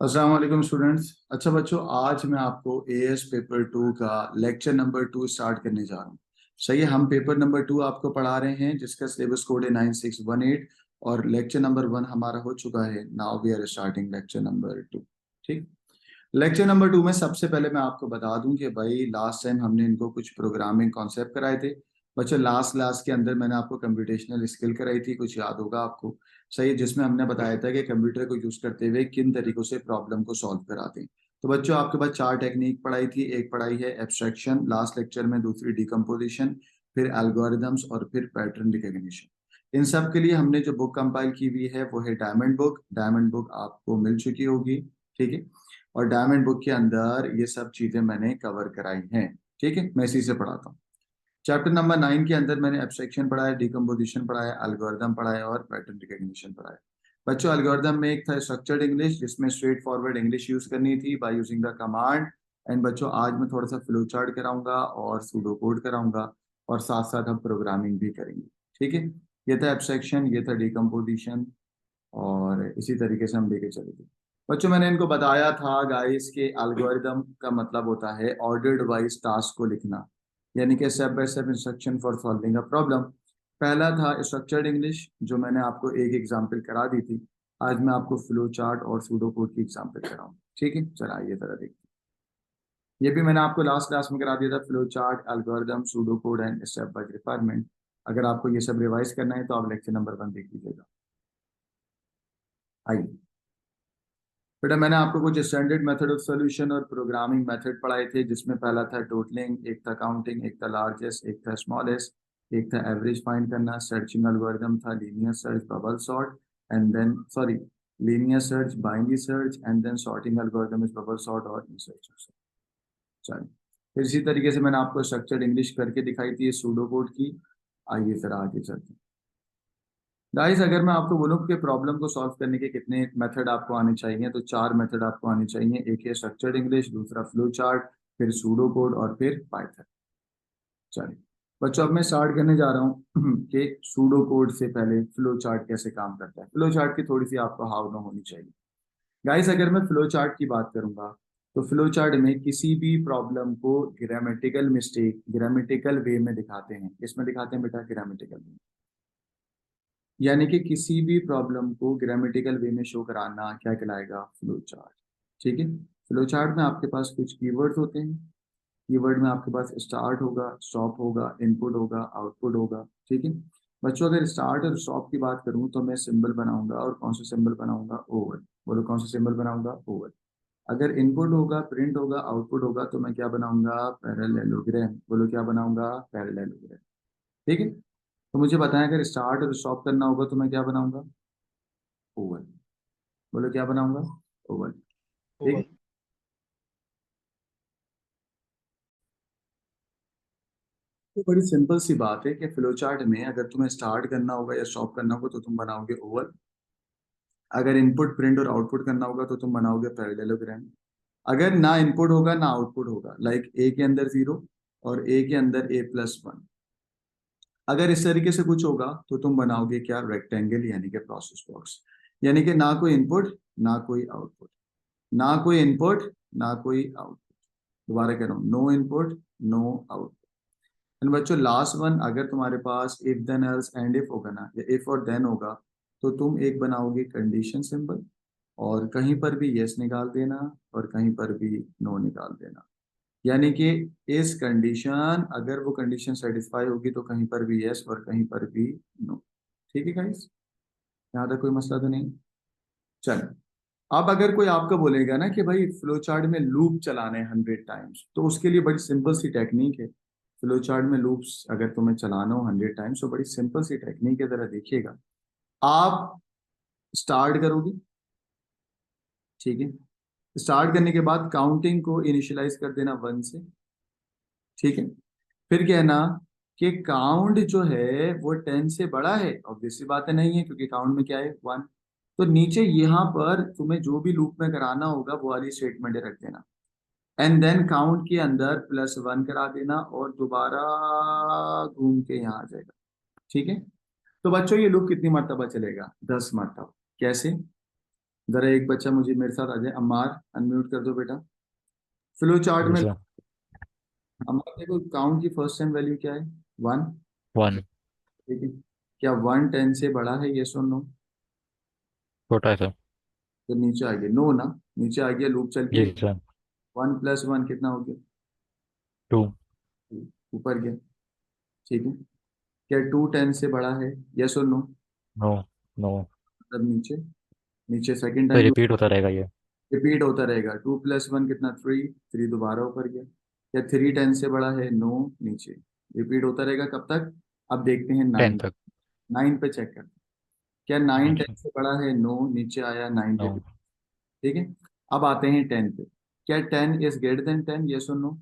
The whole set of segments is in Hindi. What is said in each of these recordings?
अस्सलाम वालेकुम स्टूडेंट्स। अच्छा बच्चों, आज मैं आपको एएस पेपर 2 का लेक्चर नंबर 2 स्टार्ट करने जा रहा हूँ। सही है, हम पेपर नंबर 2 आपको पढ़ा रहे हैं जिसका सिलेबस कोड है 9618 और लेक्चर नंबर 1 हमारा हो चुका है। Now we are starting lecture number 2। ठीक। लेक्चर नंबर 2 में सबसे पहले मैं आपको बता दूं कि भाई लास्ट टाइम हमने इनको कुछ प्रोग्रामिंग कॉन्सेप्ट कराए थे। बच्चों लास्ट क्लास के अंदर मैंने आपको कंप्यूटेशनल स्किल कराई थी, कुछ याद होगा आपको। सही है, जिसमें हमने बताया था कि कंप्यूटर को यूज करते हुए किन तरीकों से प्रॉब्लम को सॉल्व कराते हैं। तो बच्चों आपके पास चार टेक्निक पढ़ाई थी। एक पढ़ाई है एब्स्ट्रैक्शन लास्ट लेक्चर में, दूसरी डिकम्पोजिशन, फिर एल्गोरिदम्स और फिर पैटर्न रिकग्निशन। इन सब के लिए हमने जो बुक कंपाइल की हुई है वो है डायमंड बुक। डायमंड बुक आपको मिल चुकी होगी। ठीक है। और डायमंड बुक के अंदर ये सब चीजें मैंने कवर कराई हैं। ठीक है, मैं इसी से पढ़ाता हूँ। चैप्टर नंबर 9 के अंदर मैंने एब्स्ट्रैक्शन पढ़ा है, डिकम्पोजिशन पढ़ा है, एल्गोरिदम पढ़ा है और पैटर्न रिकग्निशन पढ़ा है। बच्चों एल्गोरिदम में एक था स्ट्रक्चर्ड इंग्लिश, जिसमें स्ट्रेट फॉरवर्ड इंग्लिश यूज करनी थी by using the command. And बच्चों आज मैं थोड़ा सा फ्लो चार्ट कराऊंगा और सूडो कोड कराऊंगा और साथ साथ हम प्रोग्रामिंग भी करेंगे। ठीक है। ये था एब्स्ट्रैक्शन, ये था डिकम्पोजिशन और इसी तरीके से हम लेके चले थे। बच्चों मैंने इनको बताया था गाइस के एल्गोरिदम का मतलब होता है ऑर्डर्ड वाइज टास्क को लिखना, यानी कि step by step instruction for solving a problem. पहला था स्ट्रक्चर्ड इंग्लिश, जो मैंने आपको एक एग्जांपल करा दी थी। आज मैं आपको फ्लो चार्ट और सूडो कोड की एग्जांपल कराऊं। ठीक है, चला आइए जरा देखते हैं। ये भी मैंने आपको लास्ट क्लास में करा दिया था, flow chart, algorithm, pseudo code and step by requirement. अगर आपको ये सब रिवाइज करना है तो आप लेक्चर नंबर 1 देख लीजिएगा। आइए बेटा, मैंने आपको कुछ स्टैंडर्ड मेथड ऑफ सॉल्यूशन और प्रोग्रामिंग मेथड पढ़ाए थे, जिसमें पहला था टोटलिंग, एक था काउंटिंग, एक था लार्जेस्ट, एक था स्मॉलेस्ट, एक था एवरेज फाइंड करना। सर्चिंग एल्गोरिथम था linear search, bubble sort and then sorry linear search, binary search and then sorting algorithm is bubble sort और इन सर्च। चलिए, फिर इसी तरीके से मैंने आपको स्ट्रक्चर्ड इंग्लिश करके दिखाई थी सूडो कोड की। आइए फिर आगे चलते हैं। गाइस अगर मैं आपको बोलूं कि प्रॉब्लम को सॉल्व करने के कितने मेथड आपको आने चाहिए, तो चार मेथड आपको आने चाहिए। एक है स्ट्रक्चर्ड इंग्लिश, दूसरा फ्लो चार्ट, फिर सूडो कोड और फिर पाइथन। चलिए बच्चों, अब मैं स्टार्ट करने जा रहा हूँ कि सूडो कोड से पहले फ्लो चार्ट कैसे काम करता है। फ्लो चार्ट की थोड़ी सी आपको हावना होनी चाहिए। गाइस अगर मैं फ्लो चार्ट की बात करूंगा तो फ्लो चार्ट में किसी भी प्रॉब्लम को ग्रामेटिकल मिस्टेक ग्रामेटिकल वे में दिखाते हैं। इसमें दिखाते हैं बेटा ग्रामेटिकल वे, यानी कि किसी भी प्रॉब्लम को ग्रामेटिकल वे में शो कराना क्या कहलाएगा, फ्लो चार्ट। ठीक है। फ्लो चार्ट में आपके पास कुछ कीवर्ड्स होते हैं। कीवर्ड में आपके पास स्टार्ट होगा, स्टॉप होगा, इनपुट होगा, आउटपुट होगा। ठीक है। बच्चों अगर स्टार्ट और स्टॉप की बात करूं तो मैं सिंबल बनाऊंगा, और कौन सा सिंबल बनाऊंगा, ओवर। बोलो कौन सा सिंबल बनाऊंगा, ओवर। अगर इनपुट होगा, प्रिंट होगा, आउटपुट होगा तो मैं क्या बनाऊंगा, पैरेललोग्राम। बोलो क्या बनाऊंगा, पैरेललोग्राम। ठीक है। तो मुझे बताएं अगर स्टार्ट और स्टॉप करना होगा तो मैं क्या बनाऊंगा, ओवल। बोलो क्या बनाऊंगा, ओवल। ठीक ओवर। है। तो बड़ी सिंपल सी बात है कि फ्लो चार्ट में अगर तुम्हें स्टार्ट करना होगा या स्टॉप करना होगा तो तुम बनाओगे ओवल। अगर इनपुट प्रिंट और आउटपुट करना होगा तो तुम बनाओगे पैरेललोग्राम। अगर ना इनपुट होगा ना आउटपुट होगा, लाइक ए के अंदर 0 और ए के अंदर A+1, अगर इस तरीके से कुछ होगा तो तुम बनाओगे क्या, रेक्टेंगल, यानी कि प्रोसेस बॉक्स। यानी कि ना कोई इनपुट ना कोई आउटपुट, ना कोई इनपुट ना कोई आउटपुट। दोबारा कह रहा हूँ, no input no output. And बच्चों लास्ट वन, अगर तुम्हारे पास if then else end if होगा ना, या इफ और देन होगा, तो तुम एक बनाओगे कंडीशन सिंबल, और कहीं पर भी यस निकाल देना और कहीं पर भी नो निकाल देना। यानी कि इस कंडीशन, अगर वो कंडीशन सेटिस्फाई होगी तो कहीं पर भी यस और कहीं पर भी नो। ठीक है गाइस, यहाँ तक कोई मसला तो नहीं। चलो, अब अगर कोई आपको बोलेगा ना कि भाई फ्लो चार्ट में लूप चलाने 100 टाइम्स, तो उसके लिए बड़ी सिंपल सी टेक्निक है। फ्लो चार्ट में लूप्स अगर तुम्हें चलाना हो 100 टाइम्स तो बड़ी सिंपल सी टेक्निक है, जरा देखिएगा। आप स्टार्ट करोगे, ठीक है। स्टार्ट करने के बाद काउंटिंग को इनिशियलाइज कर देना 1 से। ठीक है। फिर कहना कि काउंट जो है वो 10 से बड़ा है, ऑब्वियसली बात है नहीं है, क्योंकि काउंट में क्या है, 1। तो नीचे यहाँ पर तुम्हें जो भी लूप में कराना होगा वो वाली स्टेटमेंट रख देना। एंड देन काउंट के अंदर +1 करा देना और दोबारा घूम के यहाँ आ जाएगा। ठीक है। तो बच्चों ये लूप कितनी मरतबा चलेगा, 10 मरतबा। कैसे, जरा एक बच्चा मुझे मेरे साथ आ जाए, अम्मार अनम्यूट कर दो बेटा। फ्लो चार्ट जी में सर। अम्मार देखो, काउंट की फर्स्ट टाइम वैल्यू क्या है? 1। 1। ठीक है। क्या 1 10 से बड़ा है, यस और नो? छोटा है सर। तो नीचे आ गया नो ना, नीचे आ गया लूप चल के। जी सर। 1 + 1 कितना हो गया? 2। ऊपर गया। ठीक है। क्या 2 10 से बड़ा है, यस और नो? नो। नो। मतलब नीचे, नीचे सेकंड तो टाइम रिपीट होता रहेगा ये। रिपीट होता रहेगा। 2 + 1 कितना? 3। 3 दोबारा ऊपर गया। क्या 3 10 से बड़ा है, नो? नीचे। रिपीट होता रहेगा कब तक? अब देखते हैं 10 9। तक। 9 पे चेक करते हैं। क्या 9 10 अच्छा। से बड़ा है, नो? नीचे आया 9 पे नो। भी। ठीक है। अब आते हैं 10 पे। क्या 10 इज ग्रेटर देन 10, यस और नो?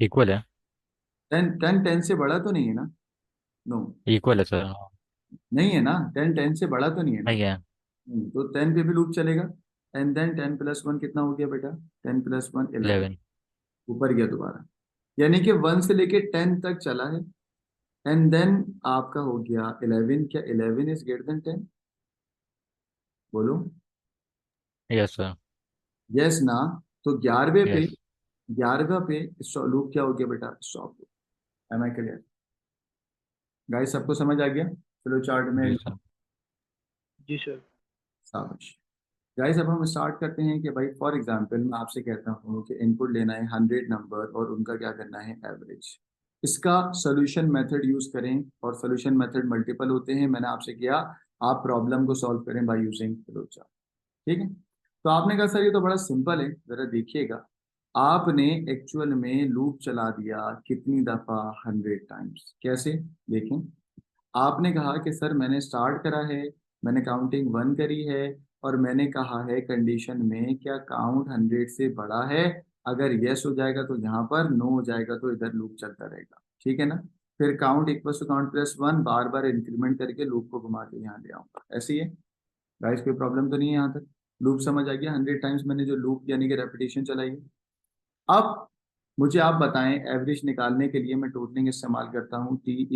इक्वल है। 10 से बड़ा तो नहीं है ना? नो। इक्वल है सर, हाँ। नहीं है ना, 10 से बड़ा तो नहीं है ना? नहीं है। तो 10 पे भी लूप चलेगा। एंड देन 10 + 1 कितना हो गया बेटा? 10 + 1 11। 11। ऊपर गया दोबारा। यानी कि 1 से लेके 10 तक चला है। एंड देन आपका हो गया 11। क्या 11 इज ग्रेटर देन 10? बोलो। Yes sir. यस ना? तो 11वें पे, यस। 11वें पे लूप क्या हो गया बेटा? Stop. Am I clear? Guys सबको समझ आ गया? चलो चार्ट में। जी सर। जी सर। शाबाश। गाइस अब हम स्टार्ट करते हैं कि भाई फॉर एग्जांपल मैं आपसे कहता हूँ कि इनपुट लेना है 100 नंबर और उनका क्या करना है, एवरेज। इसका सोल्यूशन मेथड यूज करें, और सोल्यूशन मेथड मल्टीपल होते हैं, मैंने आपसे किया। आप प्रॉब्लम को सॉल्व करें बाय यूजिंग फ्लोचार्ट। ठीक है। तो आपने कहा सर ये तो बड़ा सिंपल है, जरा देखिएगा। आपने एक्चुअल में लूप चला दिया कितनी दफा? 100 टाइम्स। कैसे? देखें। आपने कहा कि सर मैंने स्टार्ट करा है, मैंने काउंटिंग 1 करी है, और मैंने कहा है कंडीशन में क्या काउंट 100 से बड़ा है? अगर यस हो जाएगा तो यहाँ पर, नो हो जाएगा तो इधर लूप चलता रहेगा। ठीक है ना? फिर काउंट इक्वल टू काउंट +1 बार बार इंक्रीमेंट करके लूप को घुमा के यहाँ ले आऊंगा। ऐसे ही है गाइस, कोई प्रॉब्लम तो नहीं है यहाँ तक? लूप समझ आ गया? 100 टाइम्स मैंने जो लूप यानी कि रेपिटेशन चलाई है। अब मुझे आप बताएं, एवरेज निकालने के लिए मैं टोटलिंग इस्तेमाल करता हूँ, T =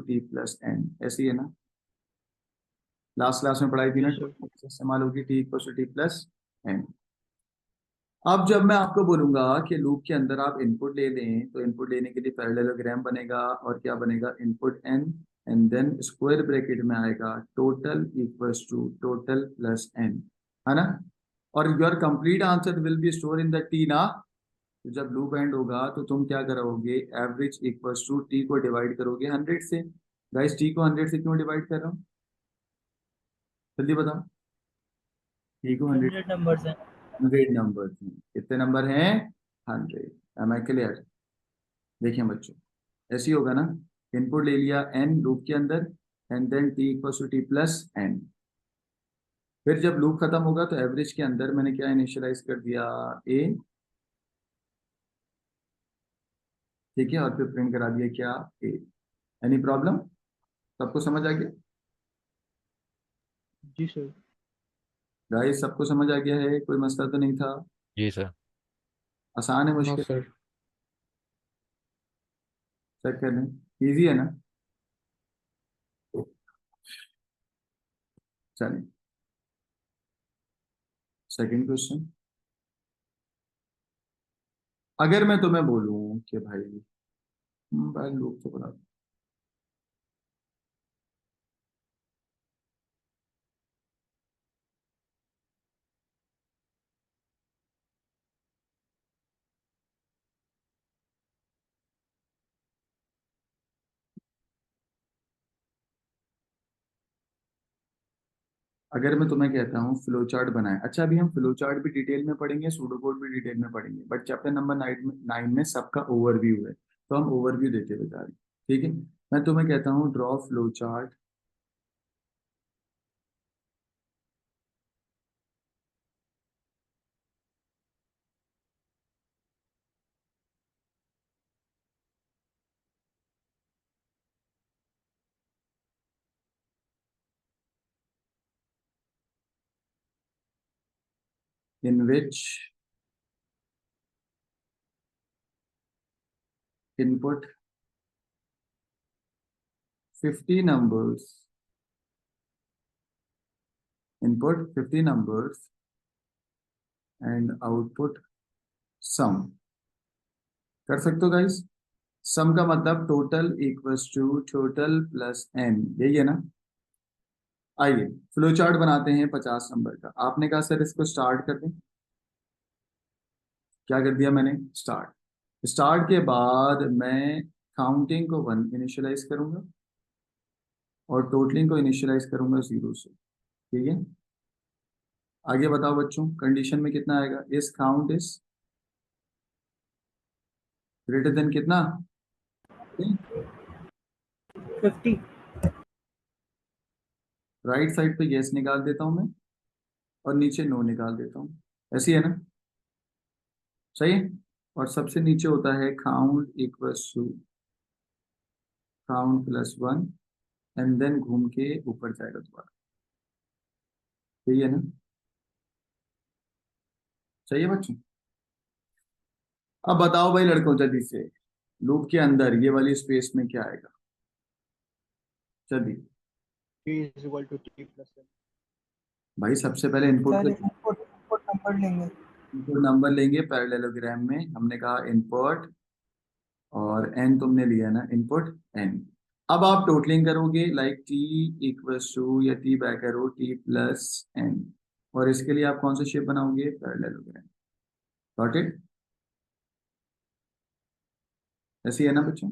T+N। ऐसी है ना? लास्ट क्लास में पढ़ाई थी ना, यस सर। टोटलिंग कैसे इस्तेमाल होगी, T = T+N। अब जब मैं आपको बोलूंगा कि लूप के अंदर आप इनपुट ले लें, तो इनपुट लेने के लिए पैरेललोग्राम बनेगा, और क्या बनेगा? Input n, and then square bracket में आएगा total equals to total plus n। है ना? और your complete answer will be store in the T ना। तो जब लूप एंड होगा तो तुम क्या करोगे? एवरेज इक्वल्स टू टी को डिवाइड करोगे 100 से। गाइस टी को 100 से क्यों डिवाइड कर रहा हूँ? जल्दी बताओ। टी को 100। 100 नंबर्स हैं। 100 नंबर हैं। कितने नंबर हैं? 100। Am I clear? देखिए बच्चों, ऐसे ही होगा ना। इनपुट ले लिया एन लूप के अंदर, एंड देन T = T+N। फिर जब लूप खत्म होगा तो एवरेज के अंदर मैंने क्या इनिशियलाइज कर दिया? ए। ठीक है। और फिर प्रिंट करा दिया क्या? ए। Any problem? सबको समझ आ गया? जी सर। गाइस सबको समझ आ गया है? कोई मसला तो नहीं था? जी सर। आसान है, नो मुश्किल? सर। चेक कर लें। इजी है ना? चलिए, सेकंड क्वेश्चन। अगर मैं तुम्हें बोलूं कि भाई, भाई लूप तो बड़ा, अगर मैं तुम्हें कहता हूँ फ्लो चार्ट बनाए। अच्छा, अभी हम फ्लो चार्ट भी डिटेल में पढ़ेंगे, सूडो कोड भी डिटेल में पढ़ेंगे, बट चैप्टर नंबर 9 में सबका ओवरव्यू है, तो हम ओवरव्यू देते हुए जा रहे हैं। ठीक है। मैं तुम्हें कहता हूँ draw flow chart in which input 50 numbers input 50 numbers and output sum. कर सकते हो गाइस? सम का मतलब total equals to total plus N, यही है ना? आइए फ्लो चार्ट बनाते हैं 50 नंबर का। आपने कहा सर इसको स्टार्ट कर दें, क्या कर दिया मैंने? स्टार्ट। स्टार्ट के बाद मैं काउंटिंग को 1 इनिशियलाइज करूंगा और टोटलिंग को इनिशियलाइज करूंगा 0 से। ठीक है, आगे बताओ बच्चों, कंडीशन में कितना आएगा? इस काउंट इज ग्रेटर देन कितना? 50। राइट साइड पे यस निकाल देता हूं मैं और नीचे नो निकाल देता हूँ, ऐसी है ना? सही है। और सबसे नीचे होता है count equals to count plus 1 and then घूम के ऊपर जाएगा दोबारा, सही है ना? सही है बच्चों? अब बताओ भाई लड़कों जल्दी से, लूप के अंदर ये वाली स्पेस में क्या आएगा? चलिए T is equal to T plus N। भाई, सबसे पहले इनपुट सर को इनपुट इनपुट नंबर लेंगे। इनपुट नंबर लेंगे पैरेललोग्राम में। हमने कहा इनपुट और एन तुमने लिया ना, इनपुट एन। अब आप टोटलिंग करोगे लाइक टी इक्वल्स टू या T back arrow T plus N, और इसके लिए आप कौन सा शेप बनाओगे? पैरेललोग्राम। Got it? ऐसी है ना बच्चों?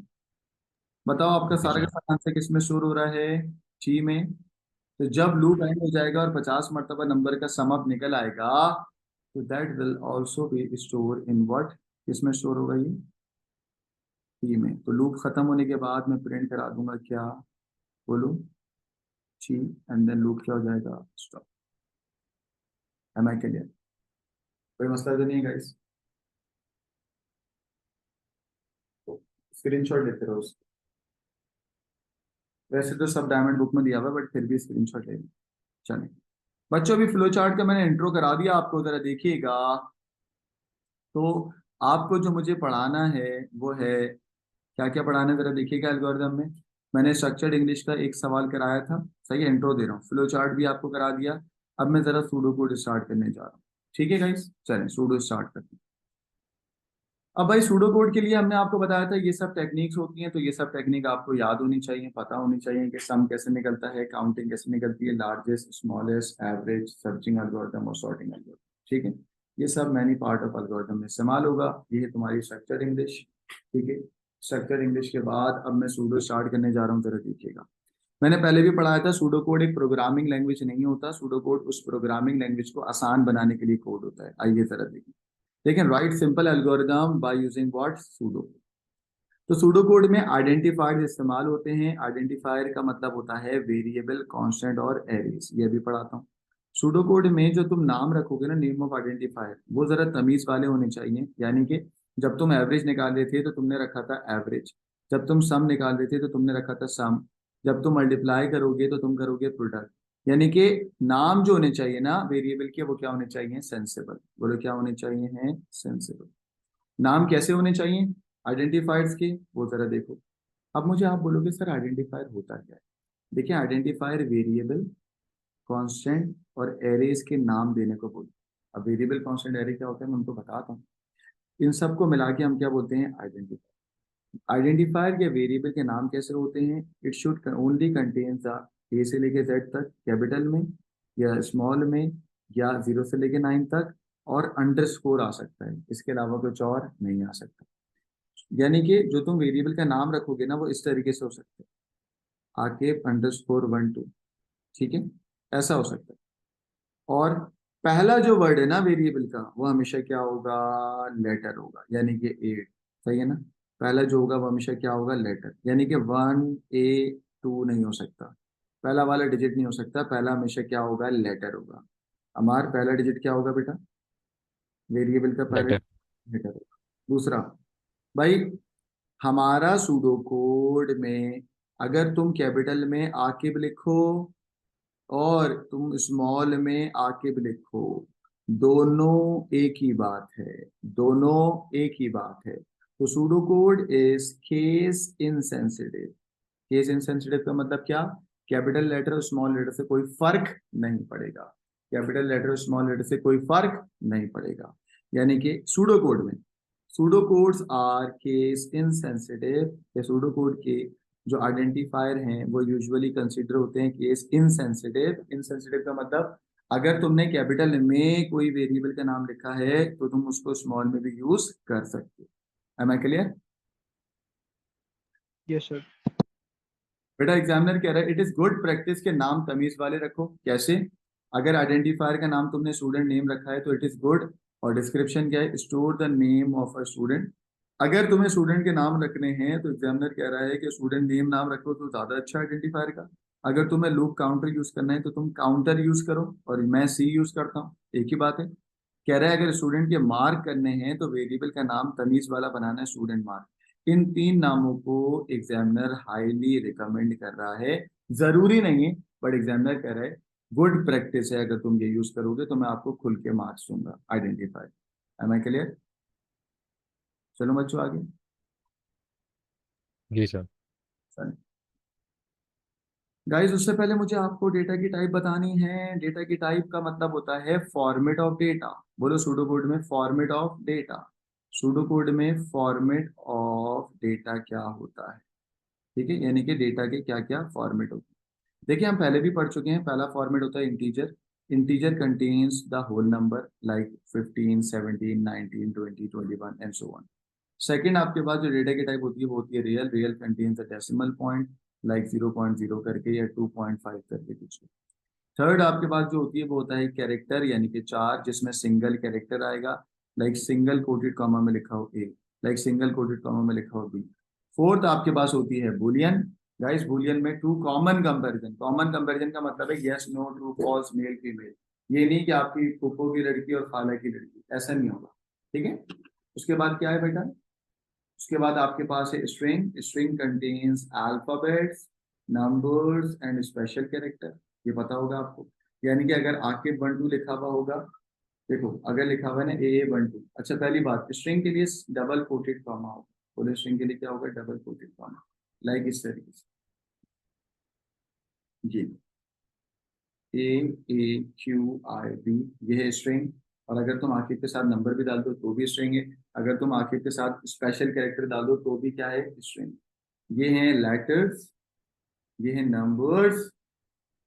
बताओ आपका ओके सारा का सर। सारा आंसर किस में शोर हो रहा है? टी में। तो जब लूप एंड हो जाएगा और 50 मरतबा नंबर का सम अप निकल आएगा, तो that will also be store in what? किसमें स्टोर होगा ये? टी में। तो लूप खत्म होने के बाद मैं प्रिंट करा दूंगा क्या? बोलो, टी एंड देन लूप क्या हो जाएगा? स्टॉप। Am I clear? कोई मसला तो नहीं है गाइस? स्क्रीनशॉट लेते रहो उसको। वैसे तो सब डायमंड बुक में दिया हुआ है, बट फिर भी स्क्रीनशॉट ले लो। चलिए बच्चों, अभी फ्लो चार्ट का मैंने इंट्रो करा दिया आपको, जरा देखिएगा। तो आपको जो मुझे पढ़ाना है वो है, क्या क्या पढ़ाना है जरा देखिएगा। एल्गोरिथम में मैंने स्ट्रक्चर्ड इंग्लिश का एक सवाल कराया था, सही है? इंट्रो दे रहा हूँ। फ्लो चार्ट भी आपको करा दिया। अब मैं जरा सूडो कोड स्टार्ट करने जा रहा हूँ। ठीक है गाइस, चलें सूडो स्टार्ट करते हैं। अब भाई सूडो कोड के लिए हमने आपको बताया था ये सब टेक्निक्स होती हैं, तो ये सब टेक्निक आपको याद होनी चाहिए, पता होनी चाहिए कि सम कैसे निकलता है, काउंटिंग कैसे निकलती है, largest, smallest, average, searching algorithm और सॉर्टिंग एल्गोरिथम। ठीक है, ये सब मैनी पार्ट ऑफ एल्गोरिथम में इस्तेमाल होगा। ये है तुम्हारी स्ट्रक्चर्ड इंग्लिश। ठीक है, स्ट्रक्चर्ड इंग्लिश के बाद अब मैं सूडो स्टार्ट करने जा रहा हूँ, जरा देखिएगा। मैंने पहले भी पढ़ाया था, सूडो कोड एक प्रोग्रामिंग लैंग्वेज नहीं होता। सूडो कोड उस प्रोग्रामिंग लैंग्वेज को आसान बनाने के लिए कोड होता है। आइए जरा देखिए। लेकिन right simple algorithm by using what? Pseudo. तो सूडो कोड में आइडेंटिफायर इस्तेमाल होते हैं। आइडेंटिफायर का मतलब होता है वेरिएबल, कांस्टेंट और एरेज। ये भी पढ़ाता हूँ। सूडो कोड में जो तुम नाम रखोगे ना, नेम ऑफ आइडेंटिफायर, वो जरा तमीज वाले होने चाहिए। यानी कि जब तुम एवरेज निकाल रहे थे तो तुमने रखा था एवरेज, जब तुम सम निकाल रहे थे तो तुमने रखा था सम, जब तुम मल्टीप्लाई करोगे तो तुम करोगे प्रोडक्ट। यानी कि नाम जो होने चाहिए ना वेरिएबल के, वो क्या होने चाहिए? सेंसेबल। बोलो क्या होने चाहिए? हैं सेंसेबल। नाम कैसे होने चाहिए आइडेंटिफायर्स के? वो जरा देखो। अब मुझे आप बोलोगे सर आइडेंटिफायर होता क्या है? देखिए, आइडेंटिफायर वेरिएबल, कांस्टेंट और एरेज के नाम देने को बोलते हैं। अब वेरिएबल, कांस्टेंट, एरे क्या होता है मैं उनको बताता हूँ। इन सबको मिला के हम क्या बोलते हैं? आइडेंटिफायर। आइडेंटिफायर या वेरिएबल के नाम कैसे होते हैं? It should only contain the ए से लेके जेड तक कैपिटल में या स्मॉल में, या 0 से लेके 9 तक, और अंडरस्कोर आ सकता है, इसके अलावा कुछ और नहीं आ सकता। यानी कि जो तुम वेरिएबल का नाम रखोगे ना, वो इस तरीके से हो सकता है, आके अंडरस्कोर 1 2। ठीक है, ऐसा हो सकता है। और पहला जो वर्ड है ना वेरिएबल का, वो हमेशा क्या होगा? लेटर होगा, यानी कि 8। सही है ना? पहला जो होगा वो हमेशा क्या होगा? लेटर। यानी कि 1 A 2 नहीं हो सकता, पहला वाला डिजिट नहीं हो सकता। पहला हमेशा क्या होगा? लेटर होगा। हमारा पहला डिजिट क्या होगा बेटा? वेरिएबल का पहला लेटर। लेटर होगा। दूसरा, भाई हमारा सूडो कोड में अगर तुम कैपिटल में आके भी लिखो और तुम स्मॉल में आके भी लिखो, दोनों एक ही बात है। दोनों एक ही बात है। तो pseudo code is case insensitive. Case insensitive का मतलब क्या? कैपिटल लेटर और स्मॉल लेटर से कोई फर्क नहीं पड़ेगा। कैपिटल लेटर और स्मॉल लेटर से कोई फर्क नहीं पड़ेगा। यानी कि सूडो कोड में, pseudo codes are case insensitive, या सूडो कोड के जो आइडेंटिफायर हैं वो यूजुअली कंसीडर होते हैं केस इनसेंसिटिव। इनसेंसिटिव का मतलब अगर तुमने कैपिटल में कोई वेरिएबल का नाम लिखा है तो तुम उसको स्मॉल में भी यूज कर सकते हो। Am I clear? Yes, sir. बेटा एग्जामिनर कह रहा है इट इज गुड प्रैक्टिस के नाम तमीज वाले रखो। कैसे? अगर आइडेंटिफायर का नाम तुमने स्टूडेंट नेम रखा है तो इट इज गुड, और डिस्क्रिप्शन क्या है? Store the name of a student. अगर तुम्हें स्टूडेंट के नाम रखने हैं तो एग्जामिनर कह रहा है कि स्टूडेंट नेम नाम रखो तो ज्यादा अच्छा आइडेंटिफायर का। अगर तुम्हें लूप काउंटर यूज करना है तो तुम काउंटर यूज करो, और मैं सी यूज करता हूँ, एक ही बात है। कह रहा है अगर स्टूडेंट के मार्क करने हैं तो वेरिएबल का नाम तमीज वाला बनाना है, स्टूडेंट मार्क। इन तीन नामों को एग्जामिनर हाईली रिकमेंड कर रहा है, जरूरी नहीं है बट एग्जामिनर कह रहा है गुड प्रैक्टिस है, अगर तुम ये यूज करोगे तो मैं आपको खुल के मार्क्स दूंगा आइडेंटिफाई। M I clear? चलो बच्चों आगे। जी सर। गाइस उससे पहले मुझे आपको डेटा की टाइप बतानी है। डेटा की टाइप का मतलब होता है फॉर्मेट ऑफ डेटा। बोलो सूडो कोड में format of data. Pseudo code में फॉर्मेट ऑफ डेटा क्या होता है? ठीक है, यानी कि डेटा के क्या क्या फॉर्मेट होते हैं। देखिए हम पहले भी पढ़ चुके हैं। पहला फॉर्मेट होता है integer. Integer contains the whole number like 15, 17, 19, 20, 21 and so on. Second आपके पास जो डेटा की टाइप होती है वो होती है real. Real contains the decimal point like 0.0 करके या 2.5 करके कुछ। थर्ड आपके पास जो होती है वो होता है कैरेक्टर, यानी कि चार, जिसमें सिंगल कैरेक्टर आएगा, लाइक सिंगल कोटेड कॉमा में लिखा हो A, like single quoted comma में लिखा हो बी। फोर्थ आपके पास होती है बुलियन। गाइस बुलियन में two common comparison. Common comparison का मतलब है yes no true false male female. ये नहीं कि आपकी फूफो की लड़की और खाला की लड़की, ऐसा नहीं होगा। ठीक है, उसके बाद क्या है बेटा? उसके बाद आपके पास है string. String contains alphabets, numbers and special character. ये पता होगा आपको। यानी कि अगर आके 1 2 लिखा हुआ होगा, देखो अगर लिखा हुआ है ना ए 1 2, अच्छा पहली बात स्ट्रिंग के लिए डबल कोटेड कॉमा होगा। बोले स्ट्रिंग के लिए क्या होगा? डबल कोटेड कॉमा, लाइक इस तरीके से जी, ए ए क्यू आई बी, ये है स्ट्रिंग। और अगर तुम आखिर के साथ नंबर भी डाल दो तो भी स्ट्रिंग है। अगर तुम आखिर के साथ स्पेशल कैरेक्टर डाल दो तो भी क्या है? स्ट्रिंग। ये हैं लेटर्स, ये हैं नंबर्स,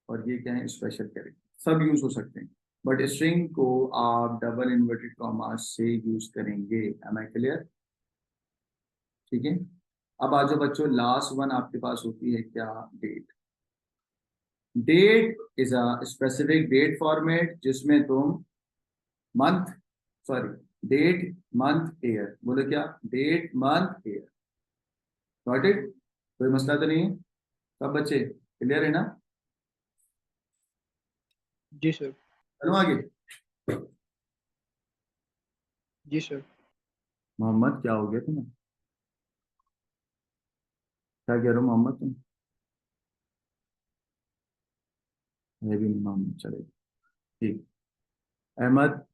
और ये क्या है? Special character. सब यूज हो सकते हैं बट स्ट्रिंग को आप डबल इन्वर्टेड कॉमा से यूज करेंगे। Am I clear? ठीक है, अब आ जाओ बच्चों, लास्ट वन आपके पास होती है क्या? Date. Date is a specific date format जिसमें तुम month, sorry, date month year, बोले क्या? Date month year. Got it? कोई मसला तो नहीं है? सब बच्चे क्लियर है ना? जी सर। चलो आगे। जी सर। मोहम्मद क्या हो गया तुम्हें? क्या कह रहे हो मोहम्मद तुम? मैं भी नहीं मोहम्मद, चलेगा। ठीक। अहमद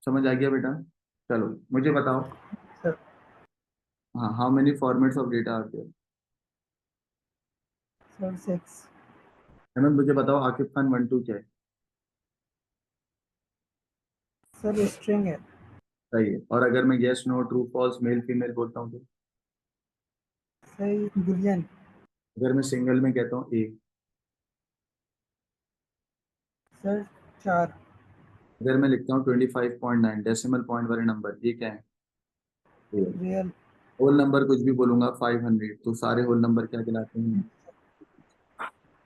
समझ आ गया बेटा? चलो मुझे बताओ। सर हाँ, how many formats of data are there? Sir 6। Ahmad मुझे बताओ आकिब खान 1 2 क्या है? सर स्ट्रिंग है। सही है। और अगर मैं yes no true false male female बोलता हूँ तो? Sir boolean. अगर मैं सिंगल में कहता हूँ ए? सर 4। अगर मैं लिखता हूँ 25.9 डेसिमल पॉइंट वाले नंबर, ये क्या है? रियल। होल नंबर कुछ भी बोलूंगा 500, तो सारे होल नंबर क्या कहलाते हैं?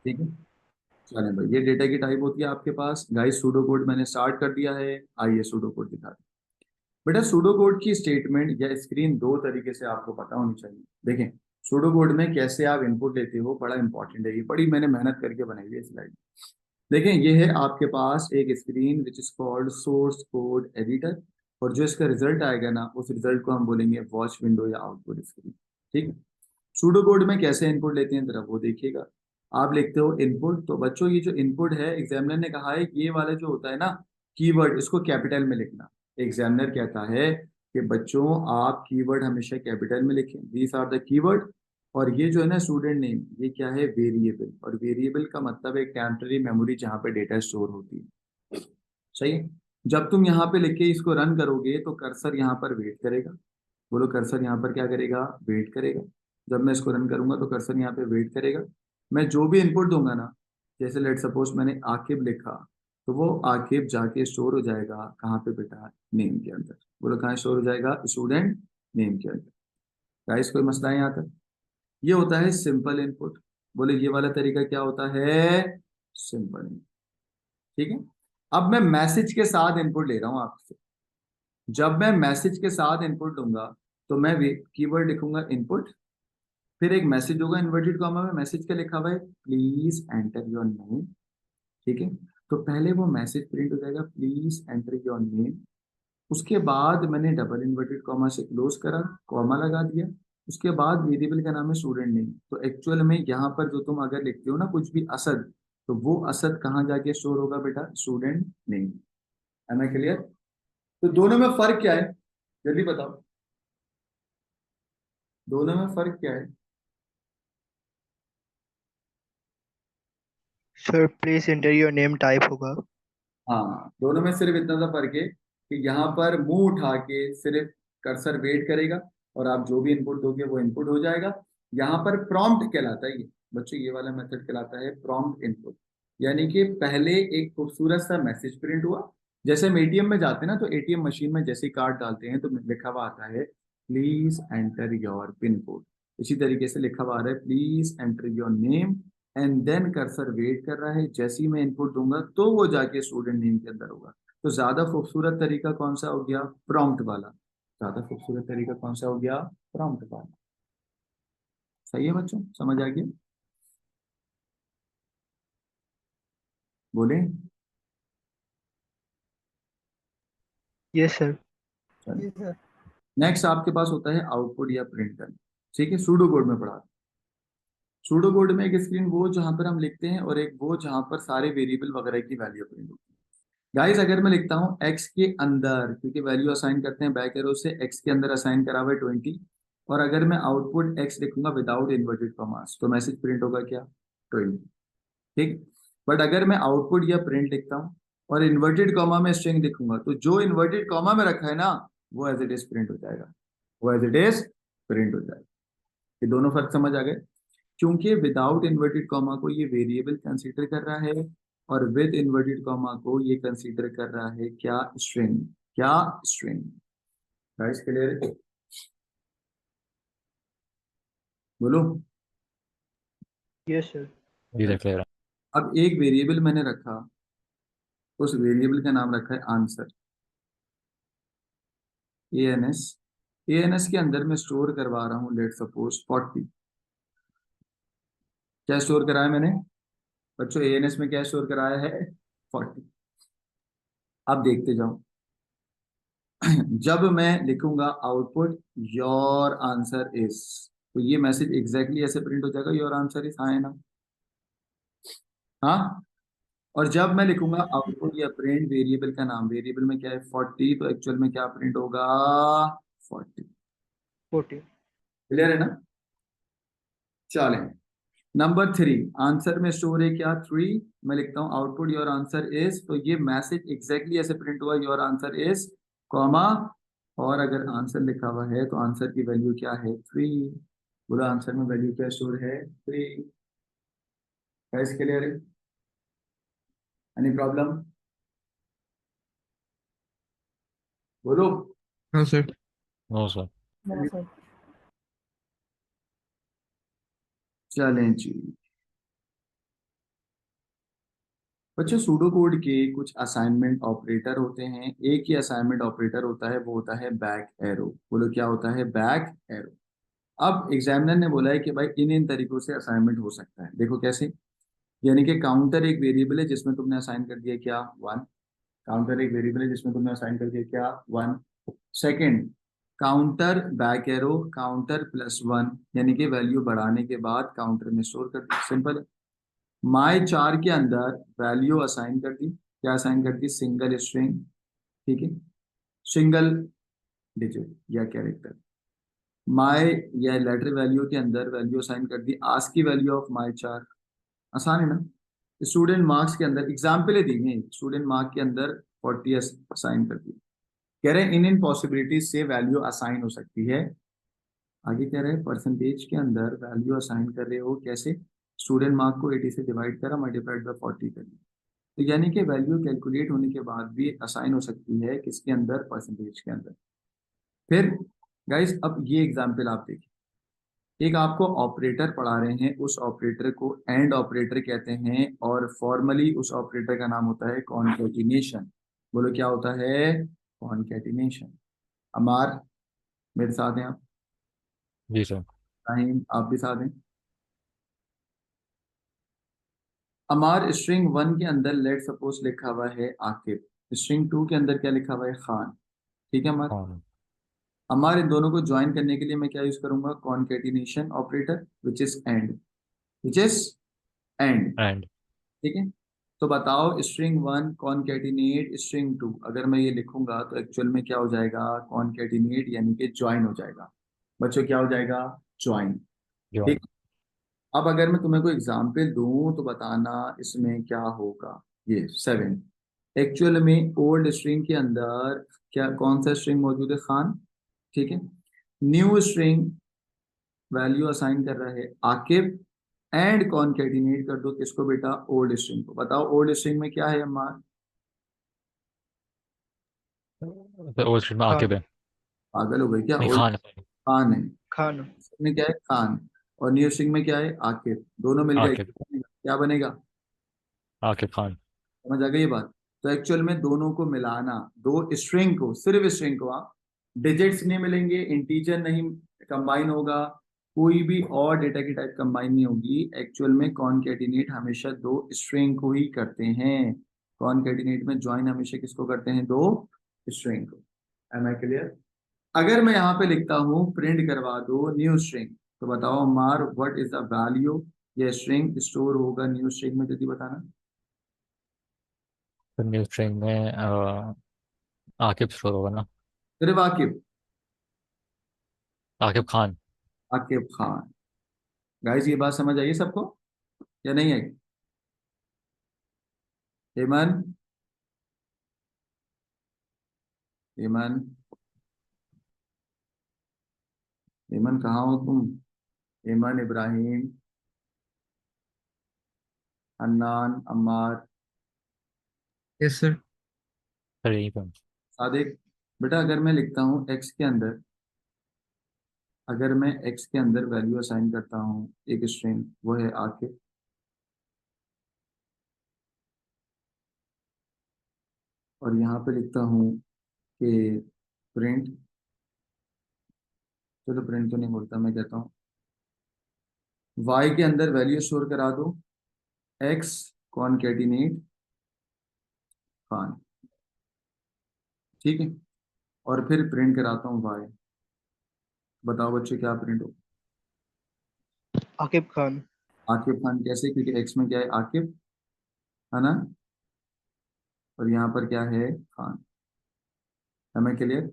ठीक है, चले भाई। ये डेटा की टाइप होती है आपके पास। गाइस सूडो कोड मैंने स्टार्ट कर दिया है, आइए सूडो कोड दिखा दें। बेटा सूडो कोड की स्टेटमेंट या स्क्रीन दो तरीके से आपको पता होनी चाहिए। देखें सूडो कोड में कैसे आप इनपुट लेते हो, बड़ा इंपॉर्टेंट है। ये बड़ी मैंने मेहनत करके बनाई है स्लाइड। देखें ये है आपके पास एक screen which is called source code editor, और जो इसका रिजल्ट आएगा ना उस रिजल्ट को हम बोलेंगे वॉच विंडो या आउटपुट स्क्रीन। ठीक। सूडो कोड में कैसे इनपुट लेते हैं जरा वो देखिएगा। आप लिखते हो इनपुट, तो बच्चों ये जो इनपुट है एग्जामिनर ने कहा है ये वाला जो होता है ना कीवर्ड, इसको कैपिटल में लिखना। एग्जामिनर कहता है कि बच्चों आप कीवर्ड हमेशा कैपिटल में लिखें, दीज आर द कीवर्ड। और ये जो है ना स्टूडेंट नेम, ये क्या है, वेरिएबल, और वेरिएबल का मतलब है टेम्पररी मेमोरी जहाँ पे डेटा स्टोर होती है। सही है। जब तुम यहाँ पे लिख के इसको रन करोगे तो कर्सर यहाँ पर वेट करेगा। बोलो कर्सर यहाँ पर क्या करेगा, वेट करेगा। जब मैं इसको रन करूंगा तो कर्सर यहाँ पे वेट करेगा। मैं जो भी इनपुट दूंगा ना, जैसे लेट सपोज मैंने आकिब लिखा, तो वो आकिब जाके स्टोर हो जाएगा कहाँ पे बेटा, नेम के अंदर। बोलो कहाँ स्टोर हो जाएगा, स्टूडेंट नेम के अंदर। गाइस कोई मसला है यहाँ तक? ये होता है सिंपल इनपुट। बोले ये वाला तरीका क्या होता है, सिंपल इनपुट। ठीक है। अब मैं मैसेज के साथ इनपुट ले रहा हूं आपसे। जब मैं मैसेज के साथ इनपुट दूंगा तो मैं कीवर्ड लिखूंगा इनपुट, फिर एक मैसेज होगा इन्वर्टेड कॉमा में, मैसेज क्या लिखा हुआ है, प्लीज एंटर योर नेम। ठीक है। तो पहले वो मैसेज प्रिंट हो जाएगा, प्लीज एंटर योर नेम। उसके बाद मैंने डबल इन्वर्टेड कॉमा से क्लोज करा, कॉमा लगा दिया। उसके बाद वेरिएबल का नाम है स्टूडेंट नेम। तो एक्चुअल में यहाँ पर जो तुम अगर लिखते हो ना कुछ भी असद, तो वो असद कहाँ जाके स्टोर होगा बेटा, स्टूडेंट नेम। है ना क्लियर? तो दोनों में फर्क क्या है, जल्दी बताओ, दोनों में फर्क क्या है? Sir please enter your name type होगा। हाँ, दोनों में सिर्फ इतना सा फर्क है कि यहाँ पर मुंह उठा के सिर्फ कर्सर वेट करेगा और आप जो भी इनपुट दोगे वो इनपुट हो जाएगा। यहाँ पर प्रॉम्प्ट कहलाता है ये बच्चों, ये वाला मेथड कहलाता है प्रॉम्प्ट इनपुट। यानी कि पहले एक खूबसूरत सा मैसेज प्रिंट हुआ। जैसे हम एटीएम में जाते हैं ना, तो एटीएम मशीन में जैसे कार्ड डालते हैं तो लिखा हुआ आता है please enter your pin code. इसी तरीके से लिखा हुआ आ रहा है please enter your name and then cursor wait कर रहा है। जैसे ही मैं इनपुट दूंगा तो वो जाके स्टूडेंट नेम के अंदर होगा। तो ज्यादा खूबसूरत तरीका कौन सा हो गया, प्रॉम्प्ट वाला। ज्यादा खूबसूरत तरीका कौन सा हो गया, प्रॉम्प्ट वाला। सही है बच्चों, समझ आ गया? बोले। Yes sir. जी सर। नेक्स्ट आपके पास होता है आउटपुट या प्रिंट करना। ठीक है, सूडो कोड में पढ़ा। सूडो कोड में एक स्क्रीन वो जहां पर हम लिखते हैं और एक वो जहां पर सारे वेरिएबल वगैरह की वैल्यू प्रिंट होती है। गाइस अगर मैं लिखता हूँ एक्स के अंदर, क्योंकि वैल्यू असाइन करते हैं बैक एरो से, एक्स के अंदर असाइन करा हुआ है 20, और अगर मैं आउटपुट एक्स लिखूंगा विदाउट इन्वर्टेड कॉमास तो मैसेज प्रिंट होगा क्या, 20। ठीक। बट अगर मैं आउटपुट या प्रिंट लिखता हूँ और इन्वर्टेड कॉमा में स्ट्रिंग लिखूंगा तो जो इन्वर्टेड कॉमा में रखा है ना वो एज इट इज प्रिंट हो जाएगा, वो एज इट इज प्रिंट हो जाएगा। ये दोनों फर्क समझ आ गए? क्योंकि विदाउट इन्वर्टेड कॉमा को ये वेरिएबल कंसीडर कर रहा है और विद इन्वर्टेड कॉमा को ये कंसीडर कर रहा है क्या, स्ट्रिंग। क्या, स्ट्रिंग। गाइस क्लियर है? बोलो। Yes sir. जी सर क्लियर है। अब एक वेरिएबल मैंने रखा, उस वेरिएबल का नाम रखा है आंसर, ANS। ANS के अंदर मैं स्टोर करवा रहा हूँ लेट सपोज 40। क्या स्टोर कराया मैंने बच्चों, ANS में क्या स्टोर कराया है, 40। अब देखते जाओ। जब मैं लिखूंगा आउटपुट योर आंसर इज, तो ये मैसेज एग्जैक्टली ऐसे प्रिंट हो जाएगा, योर आंसर इज, हाँ है ना? हाँ। और जब मैं लिखूंगा आउटपुट या प्रिंट वेरिएबल का नाम, वेरिएबल में क्या है 40, तो एक्चुअल में क्या प्रिंट होगा, 40। 40। क्लियर है ना? चलें, नंबर 3, आंसर में स्टोर है क्या, 3। मैं लिखता हूँ आउटपुट योर आंसर इज, तो ये मैसेज एग्जैक्टली ऐसे प्रिंट हुआ, योर आंसर इज, कॉमा, और अगर आंसर लिखा हुआ है तो आंसर की वैल्यू क्या है, 3। बोला आंसर में वैल्यू क्या स्टोर है, 3। गाइस क्लियर है? Any problem? बोलो। हाँ sir. No sir. No sir. चलें जी बच्चों, सूडो कोड के कुछ असाइनमेंट ऑपरेटर होते हैं। एक ही असाइनमेंट ऑपरेटर होता है, वो होता है बैक एरो। बोलो क्या होता है, बैक एरो। अब एग्जामिनर ने बोला है कि भाई इन इन तरीकों से असाइनमेंट हो सकता है, देखो कैसे। यानी कि काउंटर एक वेरिएबल है जिसमें तुमने असाइन कर दिया क्या, 1। काउंटर एक वेरिएबल है जिसमें तुमने असाइन कर दिया क्या, 1। Second, counter back arrow counter +1, यानी कि वैल्यू बढ़ाने के बाद काउंटर में स्टोर कर दी, सिंपल है। माई 4 के अंदर वैल्यू असाइन कर दी, क्या असाइन कर दी, सिंगल स्ट्रिंग। ठीक है, सिंगल डिजिट या कैरेक्टर। माई या लेटर वैल्यू के अंदर वैल्यू असाइन कर दी, आस्क की वैल्यू ऑफ माई चार, आसान है ना। स्टूडेंट मार्क्स के अंदर एग्जाम्पल दी है, स्टूडेंट मार्क के अंदर 40 असाइन कर दी। कह रहे हैं इन पॉसिबिलिटीज से वैल्यू असाइन हो सकती है। आगे कह रहे हैं परसेंटेज के अंदर वैल्यू असाइन कर रहे हो कैसे, स्टूडेंट मार्क को 80 से डिवाइड करा, मल्टीप्लाइड बाय 40 कर दिया। तो यानी कि वैल्यू कैलकुलेट होने के बाद भी असाइन हो सकती है किसके अंदर, परसेंटेज के अंदर। फिर गाइस अब ये एग्जांपल आप देखिए, एक आपको ऑपरेटर पढ़ा रहे हैं, उस ऑपरेटर को एंड ऑपरेटर कहते हैं और फॉर्मली उस ऑपरेटर का नाम होता है कॉन्केटिनेशन। बोलो क्या होता है, कॉन्केटिनेशन। अमार मेरे साथ हैं आप, जी सर। टाइम आप भी साथ हैं। अमार स्ट्रिंग 1 के अंदर लेट सपोज लिखा हुआ है आकिब, स्ट्रिंग 2 के अंदर क्या लिखा हुआ है, खान। ठीक है अमार। हाँ। अमार इन दोनों को ज्वाइन करने के लिए मैं क्या यूज करूंगा, concatenation operator which is and, which is and. And. ठीक है। तो बताओ स्ट्रिंग 1 कॉन्केटिनेट स्ट्रिंग 2, अगर मैं ये लिखूंगा तो एक्चुअल में क्या हो जाएगा, कॉन्केटिनेट यानी कि ज्वाइन हो जाएगा। बच्चों क्या हो जाएगा, ज्वाइन। ज्वाइन। ठीक। अब अगर मैं तुम्हें कोई एग्जांपल दूं तो बताना इसमें क्या होगा। ये 7 एक्चुअल में ओल्ड स्ट्रिंग के अंदर क्या कौन सा स्ट्रिंग मौजूद है, खान। ठीक है। न्यू स्ट्रिंग वैल्यू असाइन कर रहा है आकिब, एंड कॉन्केटिनेट कर दो किसको बेटा, ओल्ड स्ट्रिंग को। बताओ ओल्ड स्ट्रिंग में क्या है अम्मा, तो और स्ट्रीम में आके खान। पे। पागल हो गई क्या, नहीं, ओल्ड खान। खान है, खान। में क्या है खान, और न्यू स्ट्रिंग में क्या है आकिब, दोनों मिलकर आके। क्या बनेगा, आके खान। समझ आ गई ये बात। तो एक्चुअल में दोनों को मिलाना, दो स्ट्रिंग को, सिर्फ स्ट्रिंग को, आप डिजिट्स नहीं मिलेंगे, इंटीजर नहीं कंबाइन होगा, कोई भी और डेटा की टाइप कंबाइन नहीं होगी। एक्चुअल में कॉन्केटिनेट हमेशा दो स्ट्रिंग को ही करते हैं, कॉन्केटिनेट में ज्वाइन हमेशा किसको करते हैं, दो स्ट्रिंग को। Am I clear. अगर मैं यहाँ पे लिखता हूँ प्रिंट करवा दो न्यू स्ट्रिंग, तो बताओ मार व्हाट इज द वैल्यू, ये स्ट्रिंग स्टोर होगा न्यू स्ट्रिंग में, जल्दी बताना। तो न्यू स्ट्रिंग में आकिब स्टोर होगा ना। सिर्फ आकिब, आकिब खान। आकिब खान। गाइस ये बात समझ आई सबको या नहीं आई, हेमन, हेमन, हेमन कहाँ हो तुम, Heman, Ibrahim, Hannan, Ammar, yes sir. Sir यहीं पे। सादिक। बेटा अगर मैं लिखता हूँ एक्स के अंदर, अगर मैं एक्स के अंदर वैल्यू असाइन करता हूँ एक स्ट्रिंग, वो है आकिब, और यहाँ पे लिखता हूँ कि प्रिंट, चलो प्रिंट तो नहीं बोलता, मैं कहता हूँ वाई के अंदर वैल्यू स्टोर करा दो, एक्स कॉन्केटिनेट खान। ठीक है। और फिर प्रिंट कराता हूँ वाई। बताओ बच्चे क्या प्रिंट हो, आकिब खान। आकिब खान कैसे, क्योंकि एक्स में क्या है आकिब, है ना, और यहाँ पर क्या है खान। हमें क्लियर।